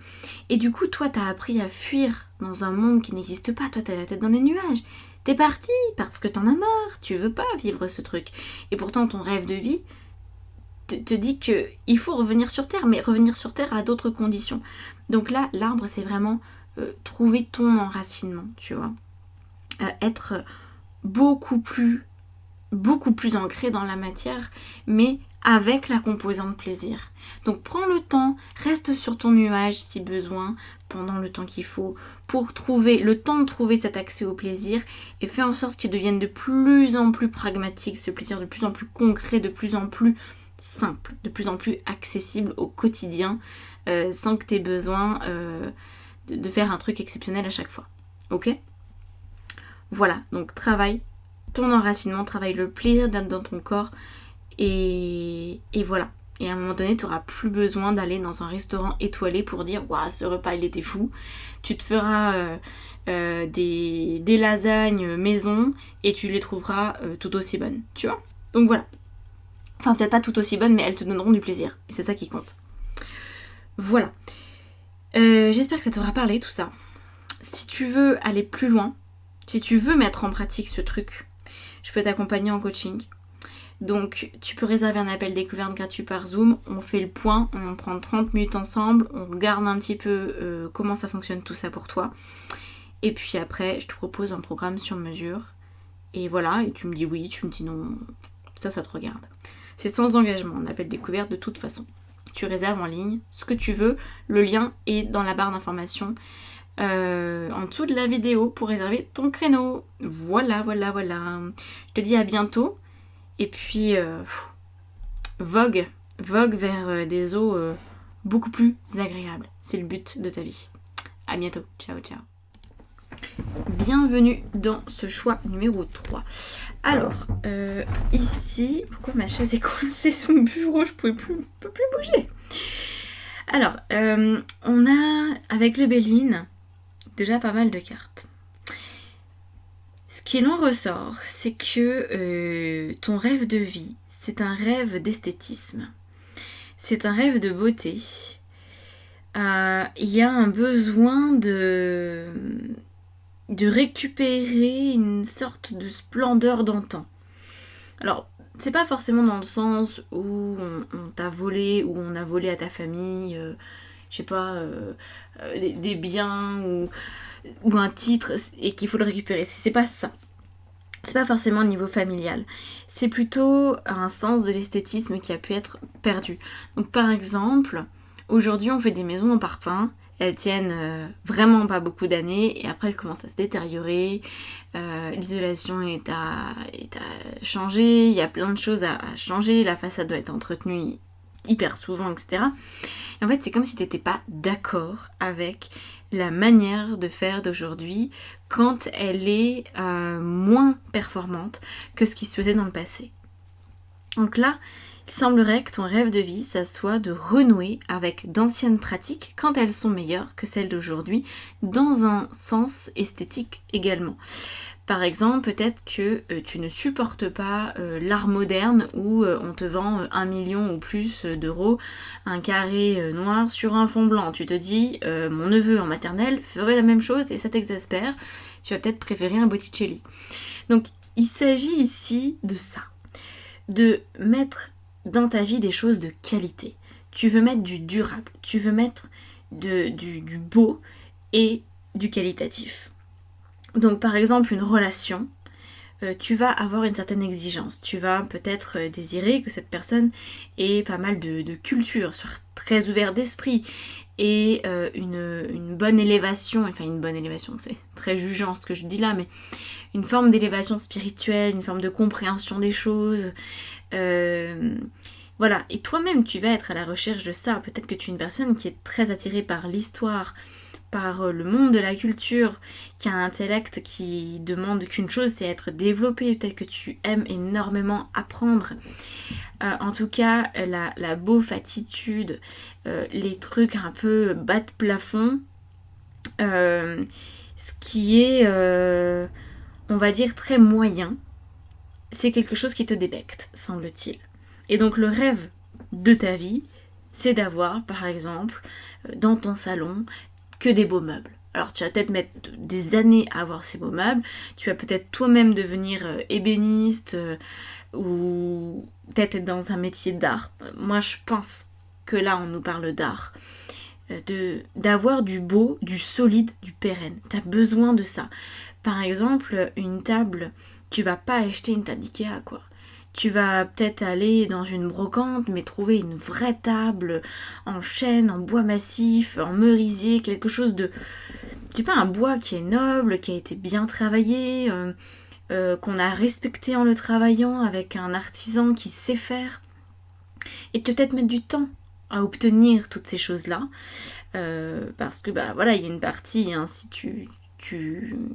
Et du coup, toi, t'as appris à fuir dans un monde qui n'existe pas. Toi, t'as la tête dans les nuages. T'es parti parce que t'en as marre. Tu veux pas vivre ce truc. Et pourtant, ton rêve de vie te dit qu'il faut revenir sur Terre, mais revenir sur Terre à d'autres conditions. Donc là, l'arbre, c'est vraiment trouver ton enracinement, tu vois. Être beaucoup plus ancré dans la matière, mais avec la composante plaisir. Donc prends le temps, reste sur ton nuage si besoin, pendant le temps qu'il faut, pour trouver le temps de trouver cet accès au plaisir, et fais en sorte qu'il devienne de plus en plus pragmatique, ce plaisir de plus en plus concret, de plus en plus simple, de plus en plus accessible au quotidien, sans que tu aies besoin de faire un truc exceptionnel à chaque fois. Ok ? Voilà, donc travaille ton enracinement, travaille le plaisir d'être dans ton corps, et voilà. Et à un moment donné, tu n'auras plus besoin d'aller dans un restaurant étoilé pour dire « Waouh, ce repas, il était fou !» Tu te feras des lasagnes maison et tu les trouveras tout aussi bonnes, tu vois. Donc voilà. Enfin, peut-être pas tout aussi bonnes, mais elles te donneront du plaisir. Et c'est ça qui compte. Voilà. J'espère que ça t'aura parlé, tout ça. Si tu veux aller plus loin, si tu veux mettre en pratique ce truc, je peux t'accompagner en coaching. Donc, tu peux réserver un appel découverte gratuit par Zoom. On fait le point, on prend 30 minutes ensemble, on regarde un petit peu comment ça fonctionne tout ça pour toi. Et puis après, je te propose un programme sur mesure. Et voilà, et tu me dis oui, tu me dis non. Ça te regarde. C'est sans engagement, un appel découverte de toute façon. Tu réserves en ligne ce que tu veux. Le lien est dans la barre d'information. En dessous de la vidéo pour réserver ton créneau. Voilà. Je te dis à bientôt. Et puis, vogue vers des eaux beaucoup plus agréables. C'est le but de ta vie. À bientôt. Ciao. Bienvenue dans ce choix numéro 3. Alors, ici, pourquoi ma chaise est coincée sous le bureau? Je peux plus bouger. Alors, on a, avec le Béline, déjà pas mal de cartes. Ce qu'il en ressort, c'est que ton rêve de vie, c'est un rêve d'esthétisme. C'est un rêve de beauté. Il y a un besoin de récupérer une sorte de splendeur d'antan. Alors, c'est pas forcément dans le sens où on t'a volé, ou on a volé à ta famille, je sais pas, des biens ou un titre et qu'il faut le récupérer. C'est pas ça. C'est pas forcément au niveau familial. C'est plutôt un sens de l'esthétisme qui a pu être perdu. Donc par exemple, aujourd'hui on fait des maisons en parpaing. Elles tiennent vraiment pas beaucoup d'années et après elles commencent à se détériorer. L'isolation est à changer, il y a plein de choses à changer, la façade doit être entretenue hyper souvent, etc. Et en fait, c'est comme si t'étais pas d'accord avec la manière de faire d'aujourd'hui quand elle est moins performante que ce qui se faisait dans le passé. Donc là, il semblerait que ton rêve de vie, ça soit de renouer avec d'anciennes pratiques quand elles sont meilleures que celles d'aujourd'hui, dans un sens esthétique également. Par exemple, peut-être que tu ne supportes pas l'art moderne où on te vend 1 million ou plus d'euros, un carré noir sur un fond blanc. Tu te dis, mon neveu en maternelle ferait la même chose et ça t'exaspère. Tu vas peut-être préférer un Botticelli. Donc, il s'agit ici de ça. De mettre dans ta vie des choses de qualité. Tu veux mettre du durable. Tu veux mettre du beau et du qualitatif. Donc par exemple une relation, tu vas avoir une certaine exigence. Tu vas peut-être désirer que cette personne ait pas mal de culture, soit très ouvert d'esprit et une bonne élévation, enfin une bonne élévation, c'est très jugeant ce que je dis là, mais une forme d'élévation spirituelle, une forme de compréhension des choses. Voilà, et toi-même tu vas être à la recherche de ça. Peut-être que tu es une personne qui est très attirée par l'histoire, par le monde de la culture, qui a un intellect qui demande qu'une chose, c'est être développé. Peut-être que tu aimes énormément apprendre. En tout cas, la beauf attitude, les trucs un peu bas de plafond, ce qui est, on va dire, très moyen, c'est quelque chose qui te débecte, semble-t-il. Et donc le rêve de ta vie, c'est d'avoir, par exemple, dans ton salon, que des beaux meubles. Alors tu vas peut-être mettre des années à avoir ces beaux meubles, tu vas peut-être toi-même devenir ébéniste ou peut-être être dans un métier d'art. Moi je pense que là on nous parle d'art. D'avoir du beau, du solide, du pérenne. Tu as besoin de ça. Par exemple, une table, tu vas pas acheter une table Ikea quoi. Tu vas peut-être aller dans une brocante, mais trouver une vraie table en chêne, en bois massif, en merisier, quelque chose de... Je sais pas, un bois qui est noble, qui a été bien travaillé, qu'on a respecté en le travaillant avec un artisan qui sait faire. Et peut-être mettre du temps à obtenir toutes ces choses-là. Parce que, bah voilà, il y a une partie, hein, si tu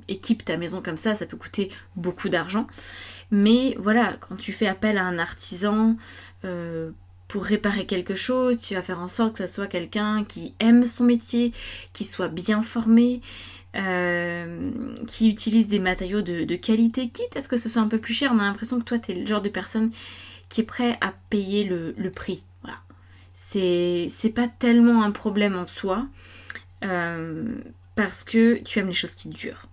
équipes ta maison comme ça peut coûter beaucoup d'argent. Mais voilà, quand tu fais appel à un artisan pour réparer quelque chose, tu vas faire en sorte que ça soit quelqu'un qui aime son métier, qui soit bien formé, qui utilise des matériaux de qualité, quitte à ce que ce soit un peu plus cher. On a l'impression que toi, tu es le genre de personne qui est prêt à payer le prix. Voilà. C'est pas tellement un problème en soi, parce que tu aimes les choses qui durent.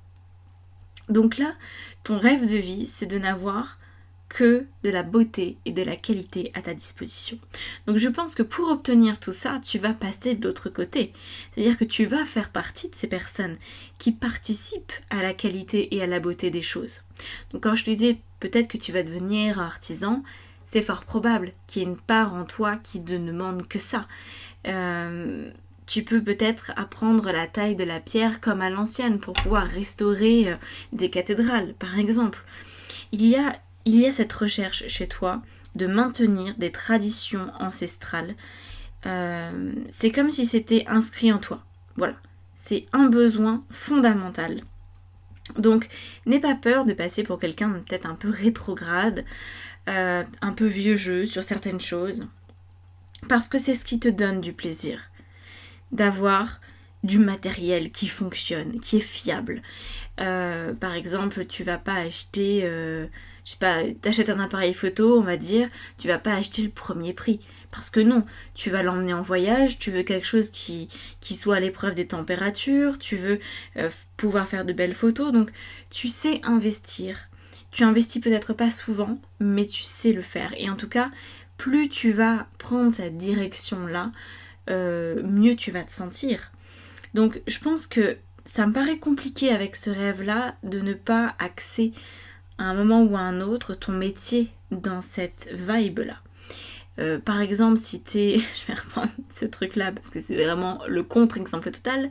Donc là, ton rêve de vie, c'est de n'avoir que de la beauté et de la qualité à ta disposition. Donc je pense que pour obtenir tout ça, tu vas passer de l'autre côté. C'est-à-dire que tu vas faire partie de ces personnes qui participent à la qualité et à la beauté des choses. Donc quand je te disais peut-être que tu vas devenir artisan, c'est fort probable qu'il y ait une part en toi qui ne demande que ça. Tu peux peut-être apprendre la taille de la pierre comme à l'ancienne pour pouvoir restaurer des cathédrales, par exemple. Il y a cette recherche chez toi de maintenir des traditions ancestrales. C'est comme si c'était inscrit en toi. Voilà. C'est un besoin fondamental Donc n'aie pas peur de passer pour quelqu'un de peut-être un peu rétrograde, un peu vieux jeu sur certaines choses, parce que c'est ce qui te donne du plaisir, d'avoir du matériel qui fonctionne, qui est fiable. Par exemple, tu vas pas acheter, je sais pas, t'achètes un appareil photo, on va dire, tu vas pas acheter le premier prix. Parce que non, tu vas l'emmener en voyage, tu veux quelque chose qui soit à l'épreuve des températures, tu veux pouvoir faire de belles photos, donc tu sais investir. Tu investis peut-être pas souvent, mais tu sais le faire. Et en tout cas, plus tu vas prendre cette direction-là, mieux tu vas te sentir. Donc je pense que ça me paraît compliqué avec ce rêve-là de ne pas axer à un moment ou à un autre ton métier dans cette vibe-là. Par exemple, si t'es, je vais reprendre ce truc-là parce que c'est vraiment le contre-exemple total,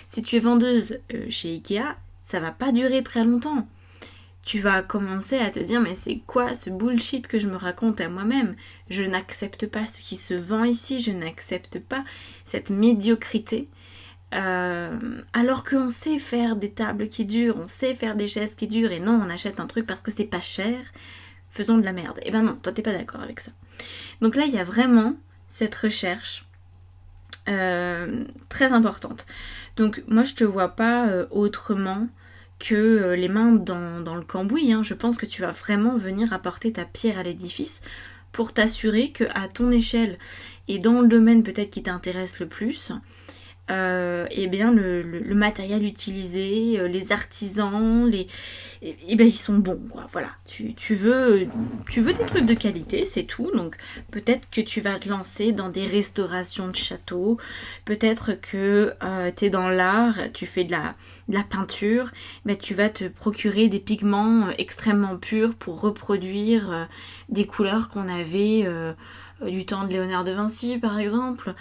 si tu es vendeuse chez Ikea, ça va pas durer très longtemps. Tu vas commencer à te dire mais c'est quoi ce bullshit que je me raconte à moi-même? Je n'accepte pas ce qui se vend ici, je n'accepte pas cette médiocrité. Alors qu'on sait faire des tables qui durent, on sait faire des chaises qui durent, et non, on achète un truc parce que c'est pas cher, faisons de la merde. Et ben non, toi t'es pas d'accord avec ça. Donc là, il y a vraiment cette recherche très importante. Donc moi, je te vois pas autrement que les mains dans le cambouis. Je pense que tu vas vraiment venir apporter ta pierre à l'édifice pour t'assurer qu'à ton échelle et dans le domaine peut-être qui t'intéresse le plus, et bien le matériel utilisé, les artisans, et ben ils sont bons quoi. Voilà, tu veux des trucs de qualité, c'est tout. Donc peut-être que tu vas te lancer dans des restaurations de châteaux, peut-être que t'es dans l'art, tu fais de la peinture, mais tu vas te procurer des pigments extrêmement purs pour reproduire des couleurs qu'on avait du temps de Léonard de Vinci par exemple.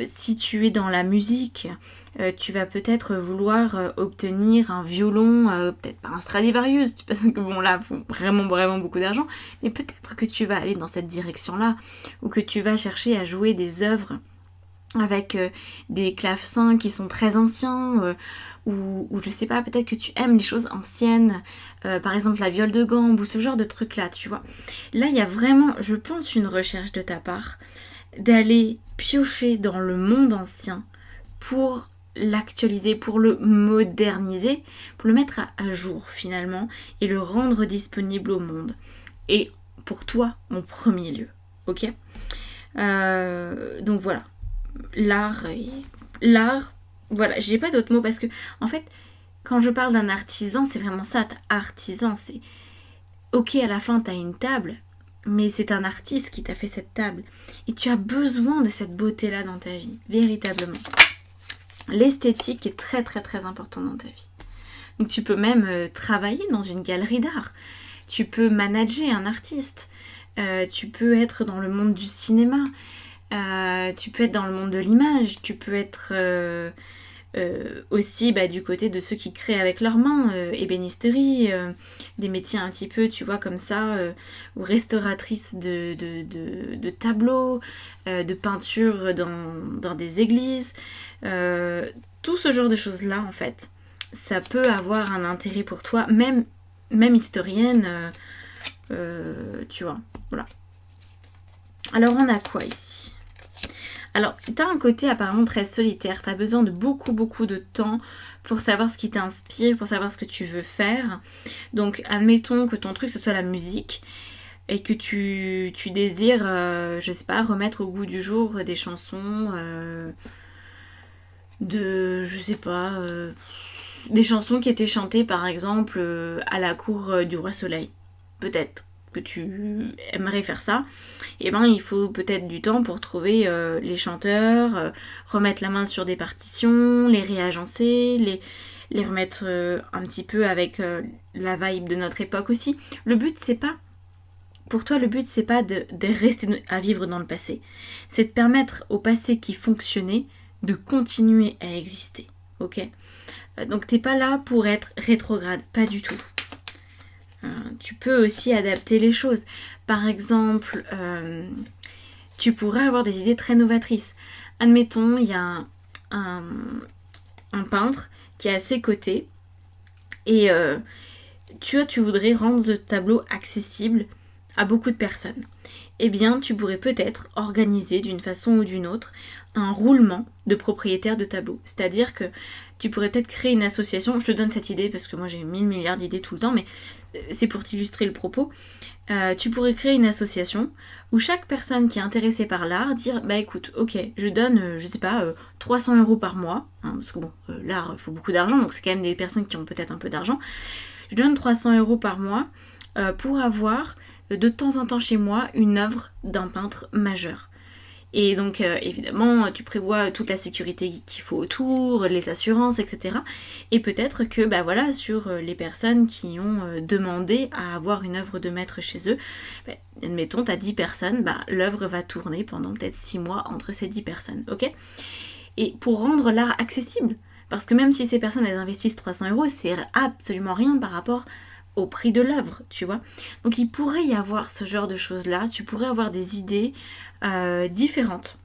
Si tu es dans la musique, tu vas peut-être vouloir obtenir un violon, peut-être pas un Stradivarius, parce que bon là, il faut vraiment beaucoup d'argent, mais peut-être que tu vas aller dans cette direction-là, ou que tu vas chercher à jouer des œuvres avec des clavecins qui sont très anciens, ou je sais pas, peut-être que tu aimes les choses anciennes, par exemple la viole de gambe, ou ce genre de trucs-là, tu vois. Là, il y a vraiment, je pense, une recherche de ta part, d'aller piocher dans le monde ancien pour l'actualiser, pour le moderniser, pour le mettre à jour finalement et le rendre disponible au monde. Et pour toi, en premier lieu. Ok ? Donc voilà. L'art, voilà, j'ai pas d'autres mots parce que en fait, quand je parle d'un artisan, c'est vraiment ça, artisan, c'est ok, à la fin t'as une table, mais c'est un artiste qui t'a fait cette table. Et tu as besoin de cette beauté-là dans ta vie, véritablement. L'esthétique est très importante dans ta vie. Donc tu peux même travailler dans une galerie d'art. Tu peux manager un artiste. Tu peux être dans le monde du cinéma. Tu peux être dans le monde de l'image. Tu peux être aussi du côté de ceux qui créent avec leurs mains, ébénisterie, des métiers un petit peu, tu vois, comme ça, ou restauratrice de tableaux, de peinture dans des églises, tout ce genre de choses-là, en fait, ça peut avoir un intérêt pour toi, même historienne, tu vois, voilà. Alors, on a quoi ici ? Alors, tu as un côté apparemment très solitaire, tu as besoin de beaucoup de temps pour savoir ce qui t'inspire, pour savoir ce que tu veux faire. Donc, admettons que ton truc ce soit la musique et que tu désires, je sais pas, remettre au goût du jour des chansons des chansons qui étaient chantées par exemple à la cour du Roi Soleil. Peut-être que tu aimerais faire ça, et ben il faut peut-être du temps pour trouver les chanteurs, remettre la main sur des partitions, les réagencer, les remettre un petit peu avec la vibe de notre époque aussi. Le but c'est pas de rester à vivre dans le passé, c'est de permettre au passé qui fonctionnait de continuer à exister, ok ? Donc t'es pas là pour être rétrograde, pas du tout. Tu peux aussi adapter les choses. Par exemple, tu pourrais avoir des idées très novatrices. Admettons, il y a un peintre qui est à ses côtés Et tu voudrais rendre ce tableau accessible à beaucoup de personnes. Eh bien, tu pourrais peut-être organiser d'une façon ou d'une autre un roulement de propriétaires de tableaux. C'est-à-dire que tu pourrais peut-être créer une association. Je te donne cette idée parce que moi j'ai 1000 milliards d'idées tout le temps, mais c'est pour t'illustrer le propos. Tu pourrais créer une association où chaque personne qui est intéressée par l'art dire bah écoute, ok, je donne, 300 € par mois, hein, parce que bon, l'art, il faut beaucoup d'argent, donc c'est quand même des personnes qui ont peut-être un peu d'argent. Je donne 300 € par mois pour avoir de temps en temps chez moi une œuvre d'un peintre majeur. Et donc évidemment tu prévois toute la sécurité qu'il faut autour, les assurances, etc. Et peut-être que bah voilà, sur les personnes qui ont demandé à avoir une œuvre de maître chez eux, bah, admettons t'as 10 personnes, bah, l'œuvre va tourner pendant peut-être 6 mois entre ces 10 personnes, ok? Et pour rendre l'art accessible, parce que même si ces personnes elles investissent 300 €, c'est absolument rien par rapport au prix de l'œuvre, tu vois. Donc il pourrait y avoir ce genre de choses-là, tu pourrais avoir des idées différentes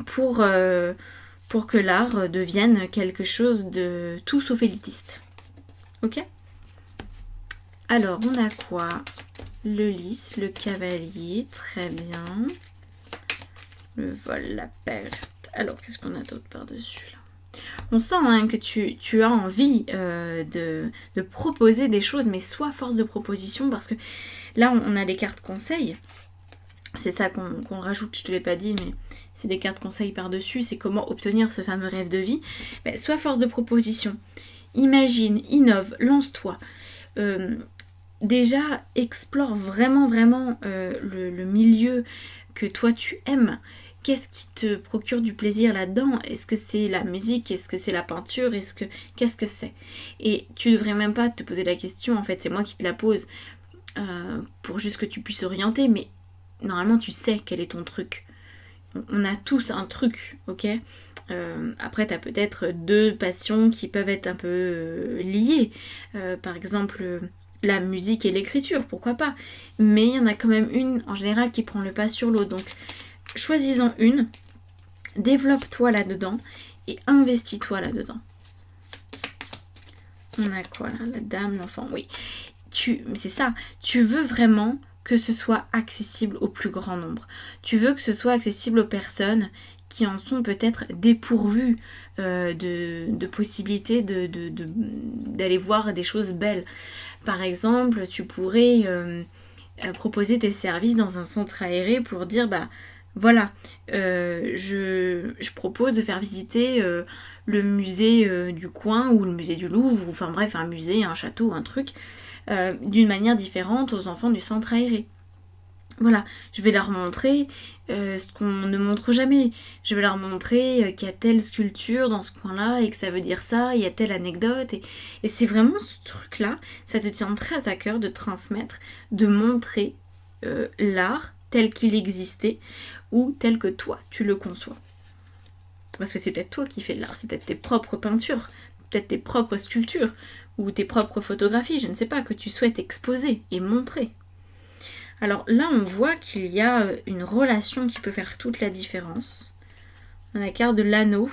pour que l'art devienne quelque chose de tout sauf élitiste. Ok ? Alors, on a quoi ? Le lys, le cavalier, très bien. Le vol, la perte. Alors, qu'est-ce qu'on a d'autre par-dessus là ? On sent hein, que tu as envie de proposer des choses, mais sois force de proposition, parce que là, on a les cartes conseils. C'est ça qu'on rajoute, je te l'ai pas dit, mais c'est des cartes conseils par-dessus, c'est comment obtenir ce fameux rêve de vie. Ben, sois force de proposition. Imagine, innove, lance-toi. Déjà, explore vraiment le milieu que toi tu aimes. Qu'est-ce qui te procure du plaisir là-dedans ? Est-ce que c'est la musique ? Est-ce que c'est la peinture ? Qu'est-ce que c'est ? Et tu devrais même pas te poser la question, en fait, c'est moi qui te la pose, pour juste que tu puisses orienter, mais normalement tu sais quel est ton truc. On a tous un truc, ok ? Après t'as peut-être 2 passions qui peuvent être un peu liées. Par exemple la musique et l'écriture, pourquoi pas ? Mais il y en a quand même une en général qui prend le pas sur l'autre. Donc choisis-en une, développe-toi là-dedans et investis-toi là-dedans. On a quoi là ? La dame, l'enfant, oui. C'est ça, tu veux vraiment que ce soit accessible au plus grand nombre. Tu veux que ce soit accessible aux personnes qui en sont peut-être dépourvues de possibilités d'aller voir des choses belles. Par exemple, tu pourrais proposer tes services dans un centre aéré pour dire bah voilà, je propose de faire visiter le musée du coin ou le musée du Louvre, ou enfin bref, un musée, un château, un truc, d'une manière différente aux enfants du centre aéré. Voilà, je vais leur montrer ce qu'on ne montre jamais. Je vais leur montrer qu'il y a telle sculpture dans ce coin-là et que ça veut dire ça, il y a telle anecdote. Et c'est vraiment ce truc-là, ça te tient très à cœur de transmettre, de montrer l'art tel qu'il existait ou tel que toi tu le conçois. Parce que c'est peut-être toi qui fais de l'art, c'est peut-être tes propres peintures, peut-être tes propres sculptures ou tes propres photographies, je ne sais pas, que tu souhaites exposer et montrer. Alors là, on voit qu'il y a une relation qui peut faire toute la différence. On a la carte de l'anneau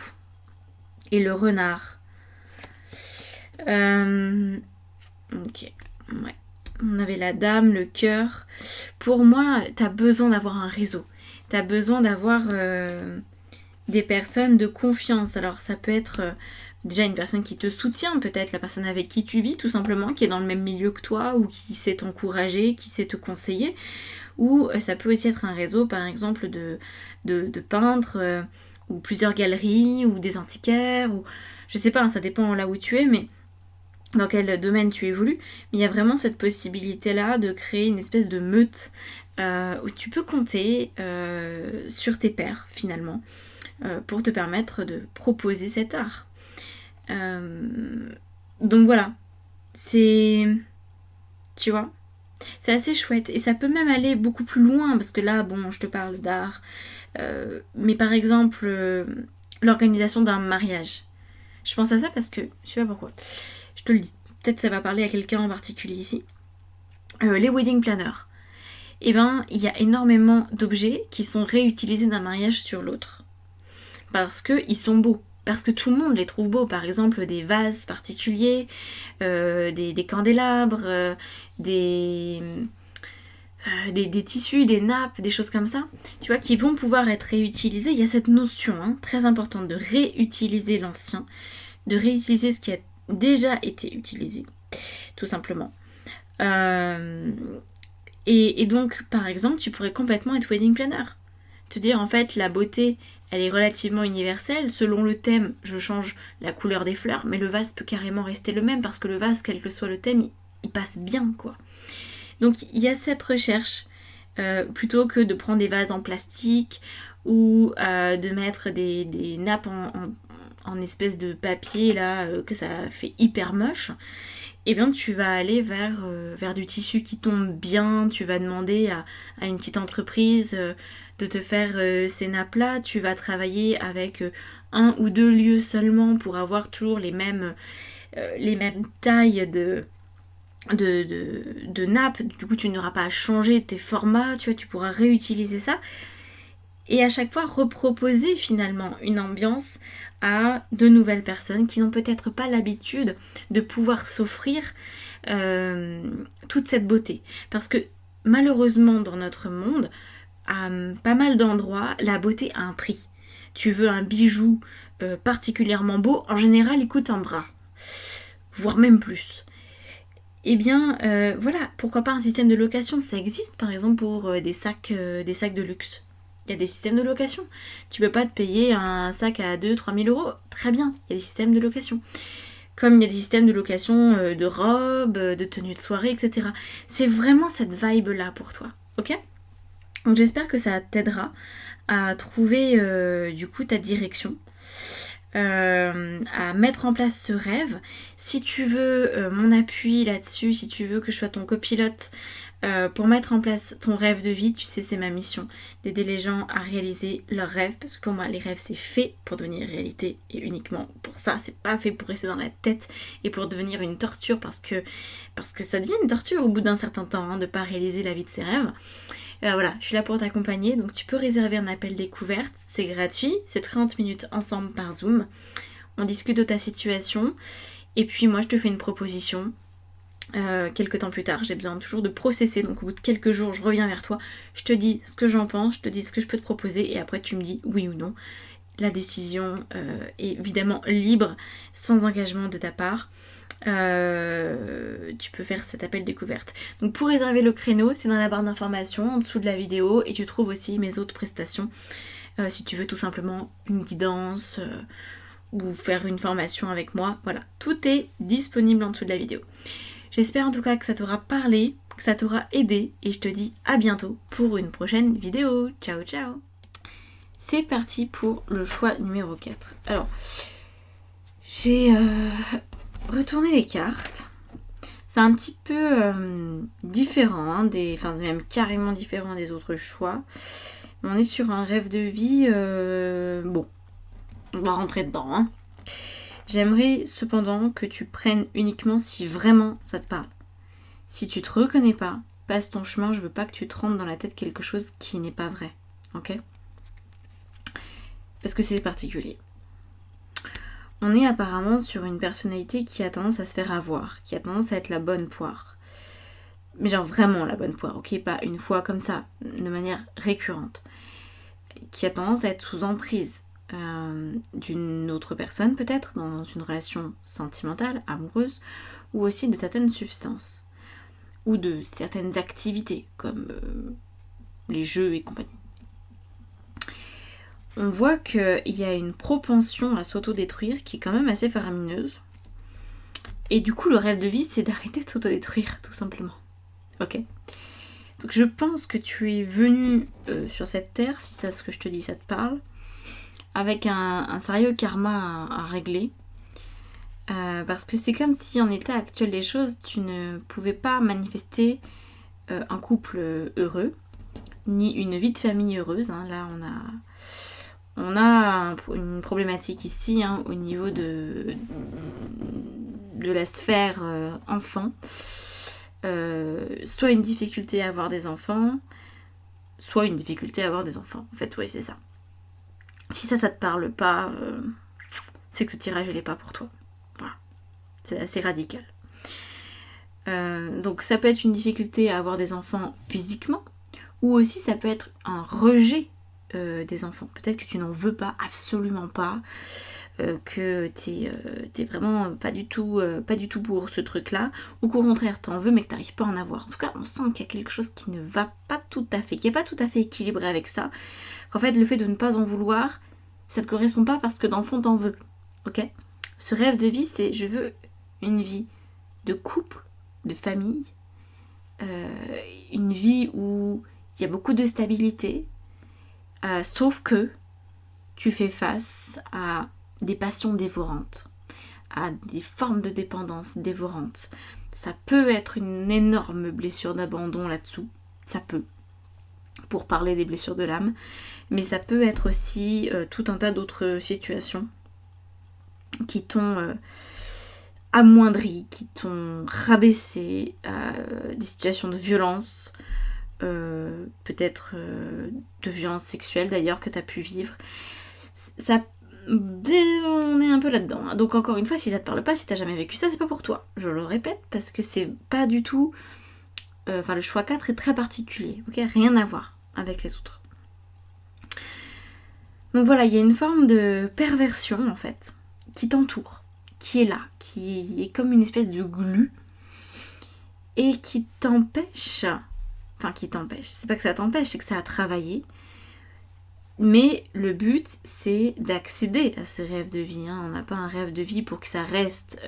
et le renard. Ok, ouais. On avait la dame, le cœur. Pour moi, tu as besoin d'avoir un réseau. Tu as besoin d'avoir des personnes de confiance. Alors ça peut être déjà une personne qui te soutient, peut-être la personne avec qui tu vis tout simplement, qui est dans le même milieu que toi, ou qui sait t'encourager, qui sait te conseiller. Ou ça peut aussi être un réseau, par exemple, de peintres, ou plusieurs galeries, ou des antiquaires, ou je sais pas, ça dépend là où tu es, mais dans quel domaine tu évolues. Mais il y a vraiment cette possibilité-là de créer une espèce de meute où tu peux compter sur tes pairs, finalement, pour te permettre de proposer cet art. Donc voilà, c'est... Tu vois ? C'est assez chouette et ça peut même aller beaucoup plus loin parce que là, bon, je te parle d'art, mais par exemple, l'organisation d'un mariage. Je pense à ça parce que, je sais pas pourquoi, je te le dis, peut-être ça va parler à quelqu'un en particulier ici. Les wedding planners. Eh ben, il y a énormément d'objets qui sont réutilisés d'un mariage sur l'autre. Parce qu'ils sont beaux. parce que tout le monde les trouve beaux. Par exemple, des vases particuliers, des candélabres, des tissus, des nappes, des choses comme ça, tu vois, qui vont pouvoir être réutilisés. Il y a cette notion très importante de réutiliser l'ancien, de réutiliser ce qui a déjà été utilisé, tout simplement. Et donc, par exemple, tu pourrais complètement être wedding planner. Te dire, en fait, la beauté, elle est relativement universelle. Selon le thème, je change la couleur des fleurs, mais le vase peut carrément rester le même, parce que le vase, quel que soit le thème, il passe bien, quoi. Donc, il y a cette recherche, plutôt que de prendre des vases en plastique, ou de mettre des nappes en espèce de papier, là, que ça fait hyper moche. Et bien tu vas aller vers du tissu qui tombe bien, tu vas demander à une petite entreprise de te faire ces nappes-là, tu vas travailler avec un ou deux lieux seulement pour avoir toujours les mêmes tailles de nappes, du coup tu n'auras pas à changer tes formats, tu vois, tu pourras réutiliser ça. Et à chaque fois reproposer finalement une ambiance à de nouvelles personnes qui n'ont peut-être pas l'habitude de pouvoir s'offrir toute cette beauté. Parce que malheureusement dans notre monde, à pas mal d'endroits, la beauté a un prix. Tu veux un bijou particulièrement beau, en général il coûte un bras, voire même plus. Eh bien, voilà, pourquoi pas un système de location. Ça existe par exemple pour des sacs de luxe. Il y a des systèmes de location. Tu peux pas te payer un sac à 2-3 000 euros. Très bien, il y a des systèmes de location. Comme il y a des systèmes de location de robes, de tenues de soirée, etc. C'est vraiment cette vibe-là pour toi, ok ? Donc j'espère que ça t'aidera à trouver du coup ta direction. À mettre en place ce rêve. Si tu veux mon appui là-dessus, si tu veux que je sois ton copilote pour mettre en place ton rêve de vie, tu sais c'est ma mission, d'aider les gens à réaliser leurs rêves, parce que pour moi les rêves c'est fait pour devenir réalité et uniquement pour ça, c'est pas fait pour rester dans la tête et pour devenir une torture, parce que ça devient une torture au bout d'un certain temps de pas réaliser la vie de ses rêves. Voilà, je suis là pour t'accompagner, donc tu peux réserver un appel découverte, c'est gratuit, c'est 30 minutes ensemble par Zoom, on discute de ta situation, et puis moi je te fais une proposition, quelques temps plus tard, j'ai besoin toujours de processer, donc au bout de quelques jours je reviens vers toi, je te dis ce que j'en pense, je te dis ce que je peux te proposer, et après tu me dis oui ou non. La décision est évidemment libre, sans engagement de ta part. Tu peux faire cet appel découverte. Donc pour réserver le créneau, c'est dans la barre d'informations en dessous de la vidéo, et tu trouves aussi mes autres prestations si tu veux tout simplement une guidance ou faire une formation avec moi. Voilà, tout est disponible en dessous de la vidéo. J'espère en tout cas que ça t'aura parlé, que ça t'aura aidé, et je te dis à bientôt pour une prochaine vidéo. Ciao ciao. C'est parti pour le choix numéro 4. Alors, j'ai retourné les cartes. C'est un petit peu différent, enfin même carrément différent des autres choix. On est sur un rêve de vie, bon, on va rentrer dedans. J'aimerais cependant que tu prennes uniquement si vraiment ça te parle. Si tu te reconnais pas, passe ton chemin, je veux pas que tu te rentres dans la tête quelque chose qui n'est pas vrai, ok ? Parce que c'est particulier. On est apparemment sur une personnalité qui a tendance à se faire avoir, qui a tendance à être la bonne poire. Mais genre vraiment la bonne poire, ok ? Pas une fois comme ça, de manière récurrente. Qui a tendance à être sous emprise d'une autre personne peut-être, dans une relation sentimentale, amoureuse, ou aussi de certaines substances, ou de certaines activités, comme les jeux et compagnie. On voit qu'il y a une propension à s'autodétruire qui est quand même assez faramineuse. Et du coup, le rêve de vie, c'est d'arrêter de s'autodétruire, tout simplement. Ok ? Donc je pense que tu es venu sur cette terre, si ça, ce que je te dis, ça te parle, avec un sérieux karma à régler. Parce que c'est comme si en état actuel des choses, tu ne pouvais pas manifester un couple heureux, ni une vie de famille heureuse. Là, on a une problématique ici au niveau de la sphère enfant. Soit une difficulté à avoir des enfants, soit une difficulté à avoir des enfants. En fait, oui, c'est ça. Si ça te parle pas, c'est que ce tirage il n'est pas pour toi. Voilà, c'est assez radical. Donc ça peut être une difficulté à avoir des enfants physiquement, ou aussi ça peut être un rejet des enfants. Peut-être que tu n'en veux pas, absolument pas, que t'es vraiment pas du tout pour ce truc-là, ou qu'au contraire t'en veux mais que t'arrives pas à en avoir. En tout cas, on sent qu'il y a quelque chose qui ne va pas tout à fait, qui n'est pas tout à fait équilibré avec ça, qu'en fait le fait de ne pas en vouloir, ça te correspond pas parce que dans le fond t'en veux, ok? Ce rêve de vie, c'est je veux une vie de couple, de famille, une vie où il y a beaucoup de stabilité, sauf que tu fais face à des passions dévorantes, à des formes de dépendance dévorantes. Ça peut être une énorme blessure d'abandon là-dessous, ça peut, pour parler des blessures de l'âme, mais ça peut être aussi tout un tas d'autres situations qui t'ont amoindri, qui t'ont rabaissé, des situations de violence, peut-être de violence sexuelle d'ailleurs que tu as pu vivre. Ça, on est un peu là-dedans. Hein. Donc encore une fois, si ça te parle pas, si t'as jamais vécu ça, c'est pas pour toi. Je le répète parce que c'est pas du tout... le choix 4 est très particulier, ok? Rien à voir avec les autres. Donc voilà, il y a une forme de perversion en fait, qui t'entoure, qui est là, qui est comme une espèce de glu, et qui t'empêche, c'est pas que ça t'empêche, c'est que ça a travaillé, mais le but c'est d'accéder à ce rêve de vie, hein. On n'a pas un rêve de vie pour que ça reste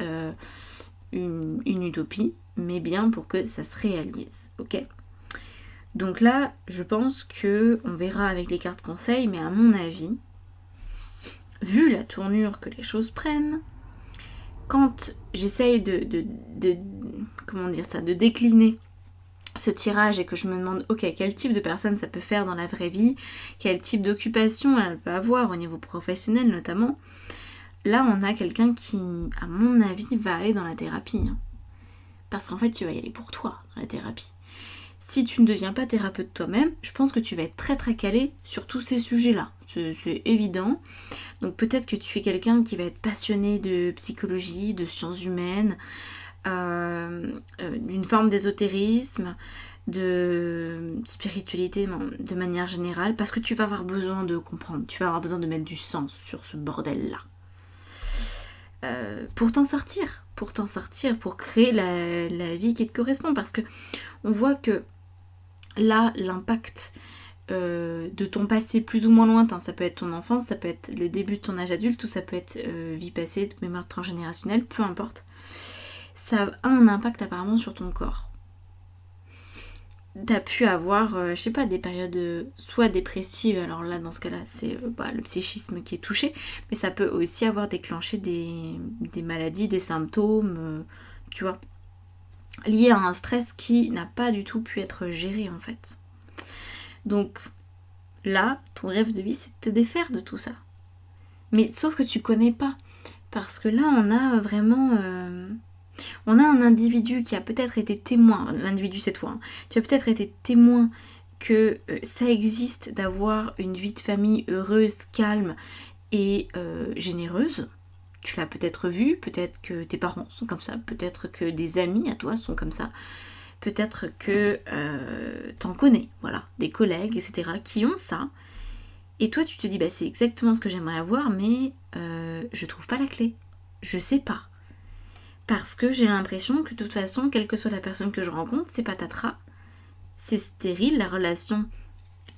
une utopie, mais bien pour que ça se réalise, ok? Donc là, je pense que on verra avec les cartes conseils, mais à mon avis, vu la tournure que les choses prennent, quand j'essaye de décliner ce tirage et que je me demande, ok, quel type de personne ça peut faire dans la vraie vie, quel type d'occupation elle peut avoir au niveau professionnel notamment, là on a quelqu'un qui, à mon avis, va aller dans la thérapie. Hein. Parce qu'en fait, tu vas y aller pour toi, dans la thérapie. Si tu ne deviens pas thérapeute toi-même, je pense que tu vas être très très calé sur tous ces sujets-là. C'est évident. Donc peut-être que tu es quelqu'un qui va être passionné de psychologie, de sciences humaines, d'une forme d'ésotérisme, de spiritualité de manière générale, parce que tu vas avoir besoin de comprendre, tu vas avoir besoin de mettre du sens sur ce bordel-là. Pour t'en sortir, pour créer la vie qui te correspond, parce que on voit que là, l'impact de ton passé plus ou moins lointain, ça peut être ton enfance, ça peut être le début de ton âge adulte, ou ça peut être vie passée, mémoire transgénérationnelle, peu importe, ça a un impact apparemment sur ton corps. T'as pu avoir, je sais pas, des périodes soit dépressives, alors là dans ce cas-là c'est le psychisme qui est touché, mais ça peut aussi avoir déclenché des maladies, des symptômes, tu vois, liés à un stress qui n'a pas du tout pu être géré en fait. Donc là, ton rêve de vie c'est de te défaire de tout ça. Mais sauf que tu connais pas, parce que là on a vraiment... on a un individu qui a peut-être été témoin, l'individu c'est toi, hein, tu as peut-être été témoin que ça existe d'avoir une vie de famille heureuse, calme et généreuse. Tu l'as peut-être vu, peut-être que tes parents sont comme ça, peut-être que des amis à toi sont comme ça, peut-être que t'en connais, voilà, des collègues, etc. qui ont ça. Et toi tu te dis, c'est exactement ce que j'aimerais avoir, mais je trouve pas la clé, je sais pas. Parce que j'ai l'impression que de toute façon, quelle que soit la personne que je rencontre, c'est patatras, c'est stérile, la relation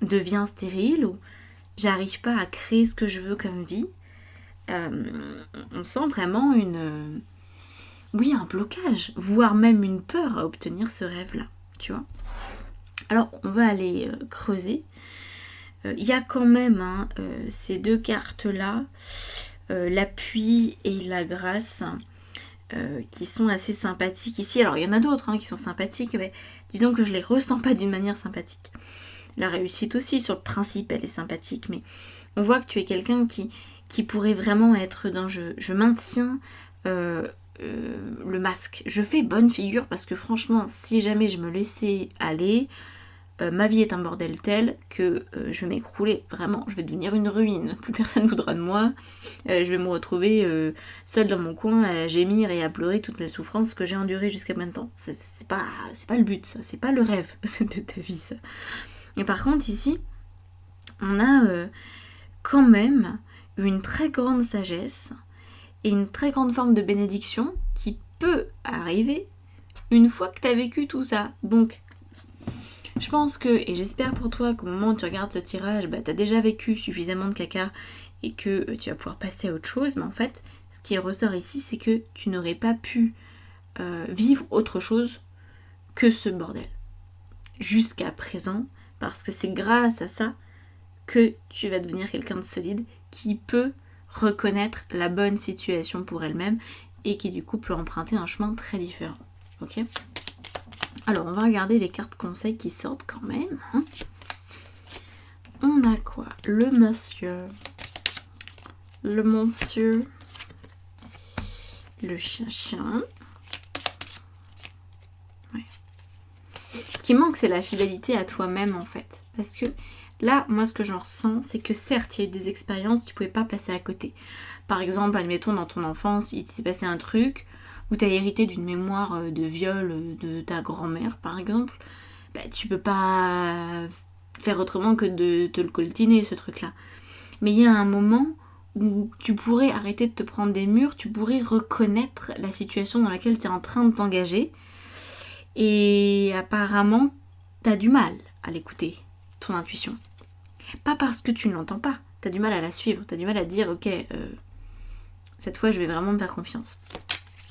devient stérile, ou j'arrive pas à créer ce que je veux comme vie. On sent vraiment un blocage, voire même une peur à obtenir ce rêve-là, tu vois. Alors, on va aller creuser. Il y a quand même ces deux cartes-là, l'appui et la grâce, qui sont assez sympathiques ici. Alors il y en a d'autres qui sont sympathiques, mais disons que je les ressens pas d'une manière sympathique. La réussite aussi, sur le principe, elle est sympathique, mais on voit que tu es quelqu'un qui pourrait vraiment être dans je maintiens le masque. Je fais bonne figure parce que franchement, si jamais je me laissais aller, ma vie est un bordel tel que je vais m'écrouler, vraiment, je vais devenir une ruine, plus personne ne voudra de moi, je vais me retrouver seule dans mon coin à gémir et à pleurer toutes les souffrances que j'ai endurées jusqu'à maintenant. C'est pas le but, ça, c'est pas le rêve de ta vie, ça. Et par contre, ici, on a quand même une très grande sagesse et une très grande forme de bénédiction qui peut arriver une fois que tu as vécu tout ça. Donc, je pense que, et j'espère pour toi qu'au moment où tu regardes ce tirage, tu as déjà vécu suffisamment de caca et que tu vas pouvoir passer à autre chose. Mais en fait, ce qui ressort ici, c'est que tu n'aurais pas pu vivre autre chose que ce bordel. Jusqu'à présent, parce que c'est grâce à ça que tu vas devenir quelqu'un de solide qui peut reconnaître la bonne situation pour elle-même et qui du coup peut emprunter un chemin très différent. Ok ? Alors on va regarder les cartes conseils qui sortent quand même. Hein. On a quoi ? Le monsieur, le chien. Ouais. Ce qui manque, c'est la fidélité à toi-même en fait. Parce que là, moi, ce que j'en ressens, c'est que certes, il y a eu des expériences, tu pouvais pas passer à côté. Par exemple, admettons, dans ton enfance, il s'est passé un truc où tu as hérité d'une mémoire de viol de ta grand-mère, par exemple. Tu peux pas faire autrement que de te le coltiner, ce truc-là. Mais il y a un moment où tu pourrais arrêter de te prendre des murs, tu pourrais reconnaître la situation dans laquelle tu es en train de t'engager. Et apparemment, tu as du mal à l'écouter, ton intuition. Pas parce que tu ne l'entends pas, t'as du mal à la suivre, t'as du mal à dire ok, cette fois je vais vraiment me faire confiance.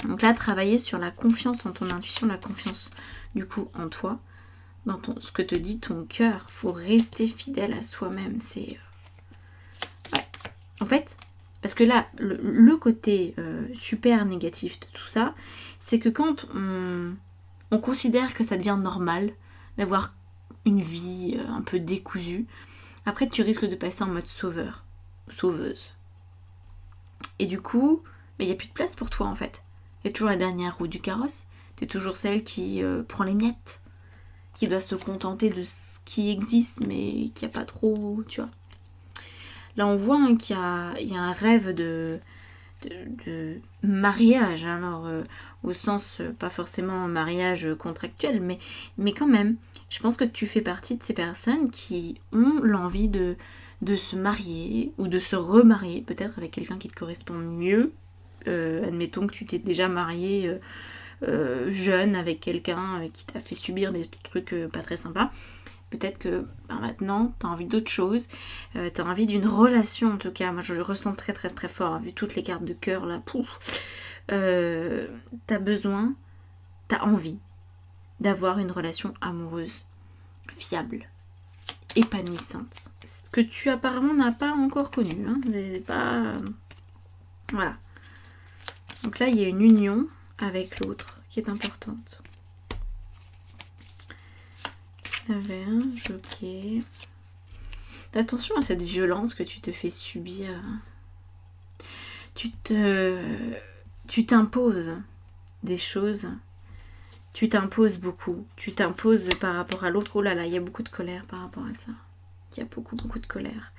Donc là, travailler sur la confiance en ton intuition, la confiance du coup en toi, dans ce que te dit ton cœur. Faut rester fidèle à soi-même, c'est... Ouais. En fait, parce que là, le côté super négatif de tout ça, c'est que quand on considère que ça devient normal d'avoir une vie un peu décousue, après tu risques de passer en mode sauveur, sauveuse. Et du coup, il n'y a plus de place pour toi en fait. Il y a toujours la dernière roue du carrosse, t'es toujours celle qui prend les miettes, qui doit se contenter de ce qui existe, mais qui a pas trop, tu vois. Là on voit qu'il y a un rêve de mariage, alors au sens pas forcément mariage contractuel, mais quand même, je pense que tu fais partie de ces personnes qui ont l'envie de se marier ou de se remarier, peut-être avec quelqu'un qui te correspond mieux. Admettons que tu t'es déjà marié jeune avec quelqu'un qui t'a fait subir des trucs pas très sympas. Peut-être que maintenant, tu as envie d'autre chose, tu as envie d'une relation en tout cas. Moi, je le ressens très très très fort, hein, vu toutes les cartes de cœur là. Tu as besoin, tu as envie d'avoir une relation amoureuse, fiable, épanouissante. Ce que tu apparemment n'as pas encore connu. Hein, c'est pas... Voilà. Donc là, il y a une union avec l'autre qui est importante. La verge, ok. Attention à cette violence que tu te fais subir. Tu t'imposes des choses. Tu t'imposes beaucoup. Tu t'imposes par rapport à l'autre. Oh là là, il y a beaucoup de colère par rapport à ça. Il y a beaucoup de colère.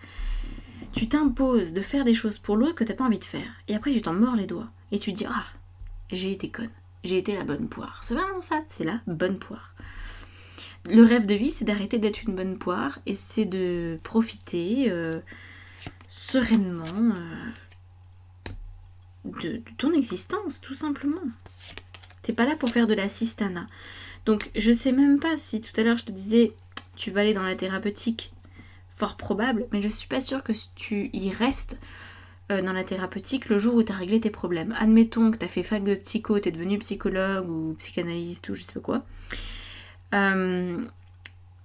Tu t'imposes de faire des choses pour l'autre que t'as pas envie de faire. Et après, tu t'en mords les doigts. Et tu te dis, ah, j'ai été conne. J'ai été la bonne poire. C'est vraiment ça, c'est la bonne poire. Le rêve de vie, c'est d'arrêter d'être une bonne poire et c'est de profiter sereinement de ton existence, tout simplement. T'es pas là pour faire de l'assistanat. Donc, je sais même pas si tout à l'heure je te disais tu vas aller dans la thérapeutique, fort probable, mais je suis pas sûre que tu y restes dans la thérapeutique le jour où tu as réglé tes problèmes. Admettons que tu as fait fac de psycho, tu es devenu psychologue ou psychanalyste ou je sais pas quoi.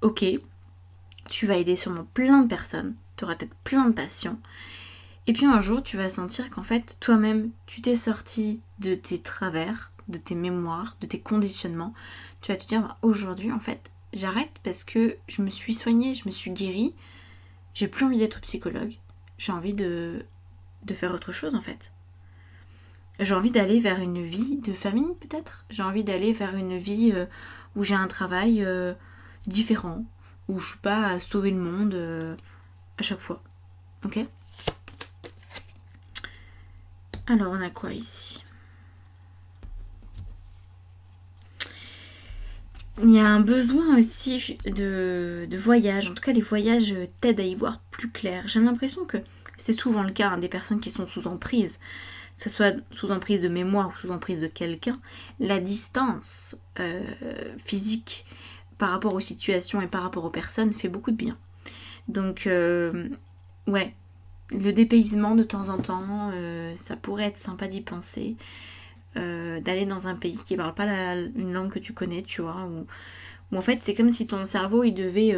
Ok, tu vas aider sûrement plein de personnes, tu auras peut-être plein de patients, et puis un jour tu vas sentir qu'en fait toi-même tu t'es sorti de tes travers, de tes mémoires, de tes conditionnements. Tu vas te dire aujourd'hui en fait j'arrête parce que je me suis soignée, je me suis guérie, j'ai plus envie d'être psychologue, j'ai envie de faire autre chose en fait. J'ai envie d'aller vers une vie de famille peut-être, j'ai envie d'aller vers une vie où j'ai un travail différent, où je suis pas à sauver le monde à chaque fois. Ok? Alors on a quoi ici? Il y a un besoin aussi de voyage. En tout cas, les voyages t'aident à y voir plus clair. J'ai l'impression que c'est souvent le cas des personnes qui sont sous emprise, que ce soit sous emprise de mémoire ou sous emprise de quelqu'un. La distance physique par rapport aux situations et par rapport aux personnes fait beaucoup de bien. Donc, ouais, le dépaysement de temps en temps, ça pourrait être sympa d'y penser. D'aller dans un pays qui parle pas une langue que tu connais, tu vois, où en fait c'est comme si ton cerveau il devait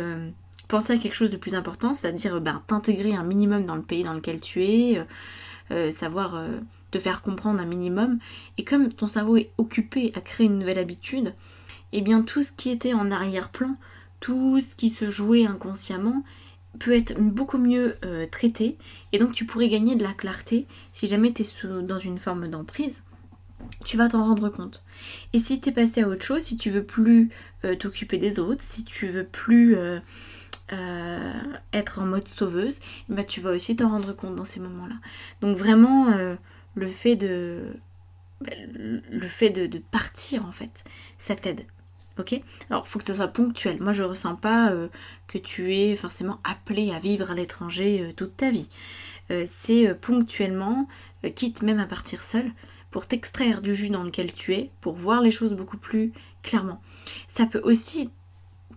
penser à quelque chose de plus important, c'est-à-dire t'intégrer un minimum dans le pays dans lequel tu es, savoir te faire comprendre un minimum, et comme ton cerveau est occupé à créer une nouvelle habitude, et bien tout ce qui était en arrière-plan, tout ce qui se jouait inconsciemment peut être beaucoup mieux traité, et donc tu pourrais gagner de la clarté si jamais tu es dans une forme d'emprise. Tu vas t'en rendre compte. Et si t'es passé à autre chose, si tu veux plus t'occuper des autres, si tu veux plus être en mode sauveuse, bah tu vas aussi t'en rendre compte dans ces moments-là. Donc vraiment, le fait de partir en fait, ça t'aide. Ok ? Alors, faut que ça soit ponctuel. Moi, je ressens pas que tu es forcément appelé à vivre à l'étranger toute ta vie. C'est ponctuellement, quitte même à partir seul, pour t'extraire du jus dans lequel tu es, pour voir les choses beaucoup plus clairement. Ça peut aussi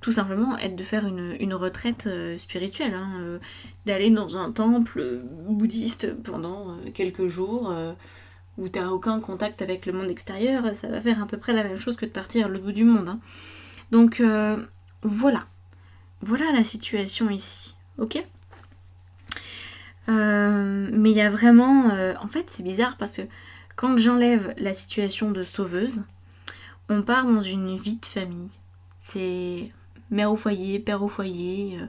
tout simplement être de faire une retraite spirituelle, d'aller dans un temple bouddhiste pendant quelques jours où tu n'as aucun contact avec le monde extérieur. Ça va faire à peu près la même chose que de partir à l'autre bout du monde. Donc voilà la situation ici, ok ? Mais il y a vraiment... en fait, c'est bizarre parce que quand j'enlève la situation de sauveuse, on part dans une vie de famille. C'est mère au foyer, père au foyer,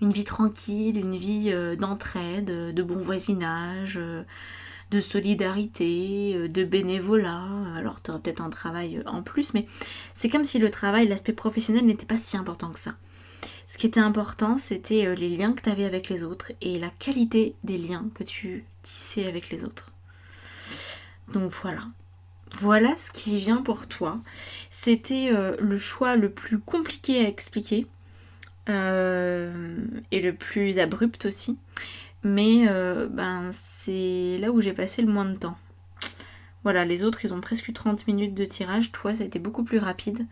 une vie tranquille, une vie d'entraide, de bon voisinage, de solidarité, de bénévolat. Alors, tu auras peut-être un travail en plus, mais c'est comme si le travail, l'aspect professionnel n'était pas si important que ça. Ce qui était important, c'était les liens que tu avais avec les autres et la qualité des liens que tu tissais avec les autres. Donc voilà. Voilà ce qui vient pour toi. C'était le choix le plus compliqué à expliquer et le plus abrupt aussi. Mais c'est là où j'ai passé le moins de temps. Voilà, les autres, ils ont presque 30 minutes de tirage. Toi, ça a été beaucoup plus rapide.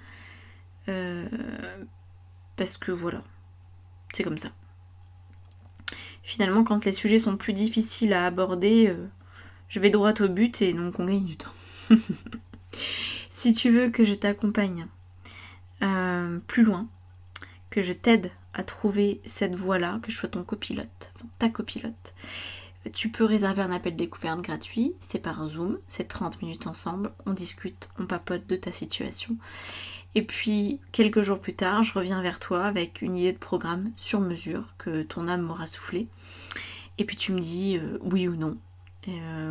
Parce que voilà, c'est comme ça. Finalement, quand les sujets sont plus difficiles à aborder, je vais droit au but et donc on gagne du temps. Si tu veux que je t'accompagne plus loin, que je t'aide à trouver cette voie-là, que je sois ton copilote, ta copilote, tu peux réserver un appel découverte gratuit, c'est par Zoom, c'est 30 minutes ensemble, on discute, on papote de ta situation. Et puis, quelques jours plus tard, je reviens vers toi avec une idée de programme sur mesure que ton âme m'aura soufflé. Et puis tu me dis oui ou non.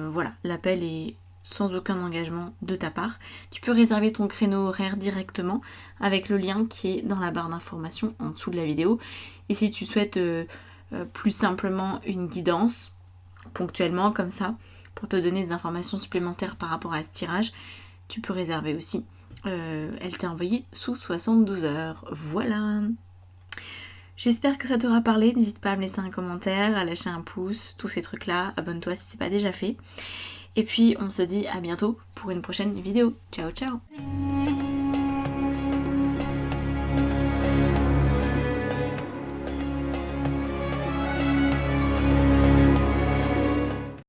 Voilà, l'appel est sans aucun engagement de ta part. Tu peux réserver ton créneau horaire directement avec le lien qui est dans la barre d'information en dessous de la vidéo. Et si tu souhaites plus simplement une guidance, ponctuellement comme ça, pour te donner des informations supplémentaires par rapport à ce tirage, tu peux réserver aussi. Elle t'est envoyée sous 72 heures. Voilà. J'espère que ça t'aura parlé. N'hésite pas à me laisser un commentaire, à lâcher un pouce, tous ces trucs-là. Abonne-toi si c'est pas déjà fait. Et puis on se dit à bientôt pour une prochaine vidéo. Ciao ciao.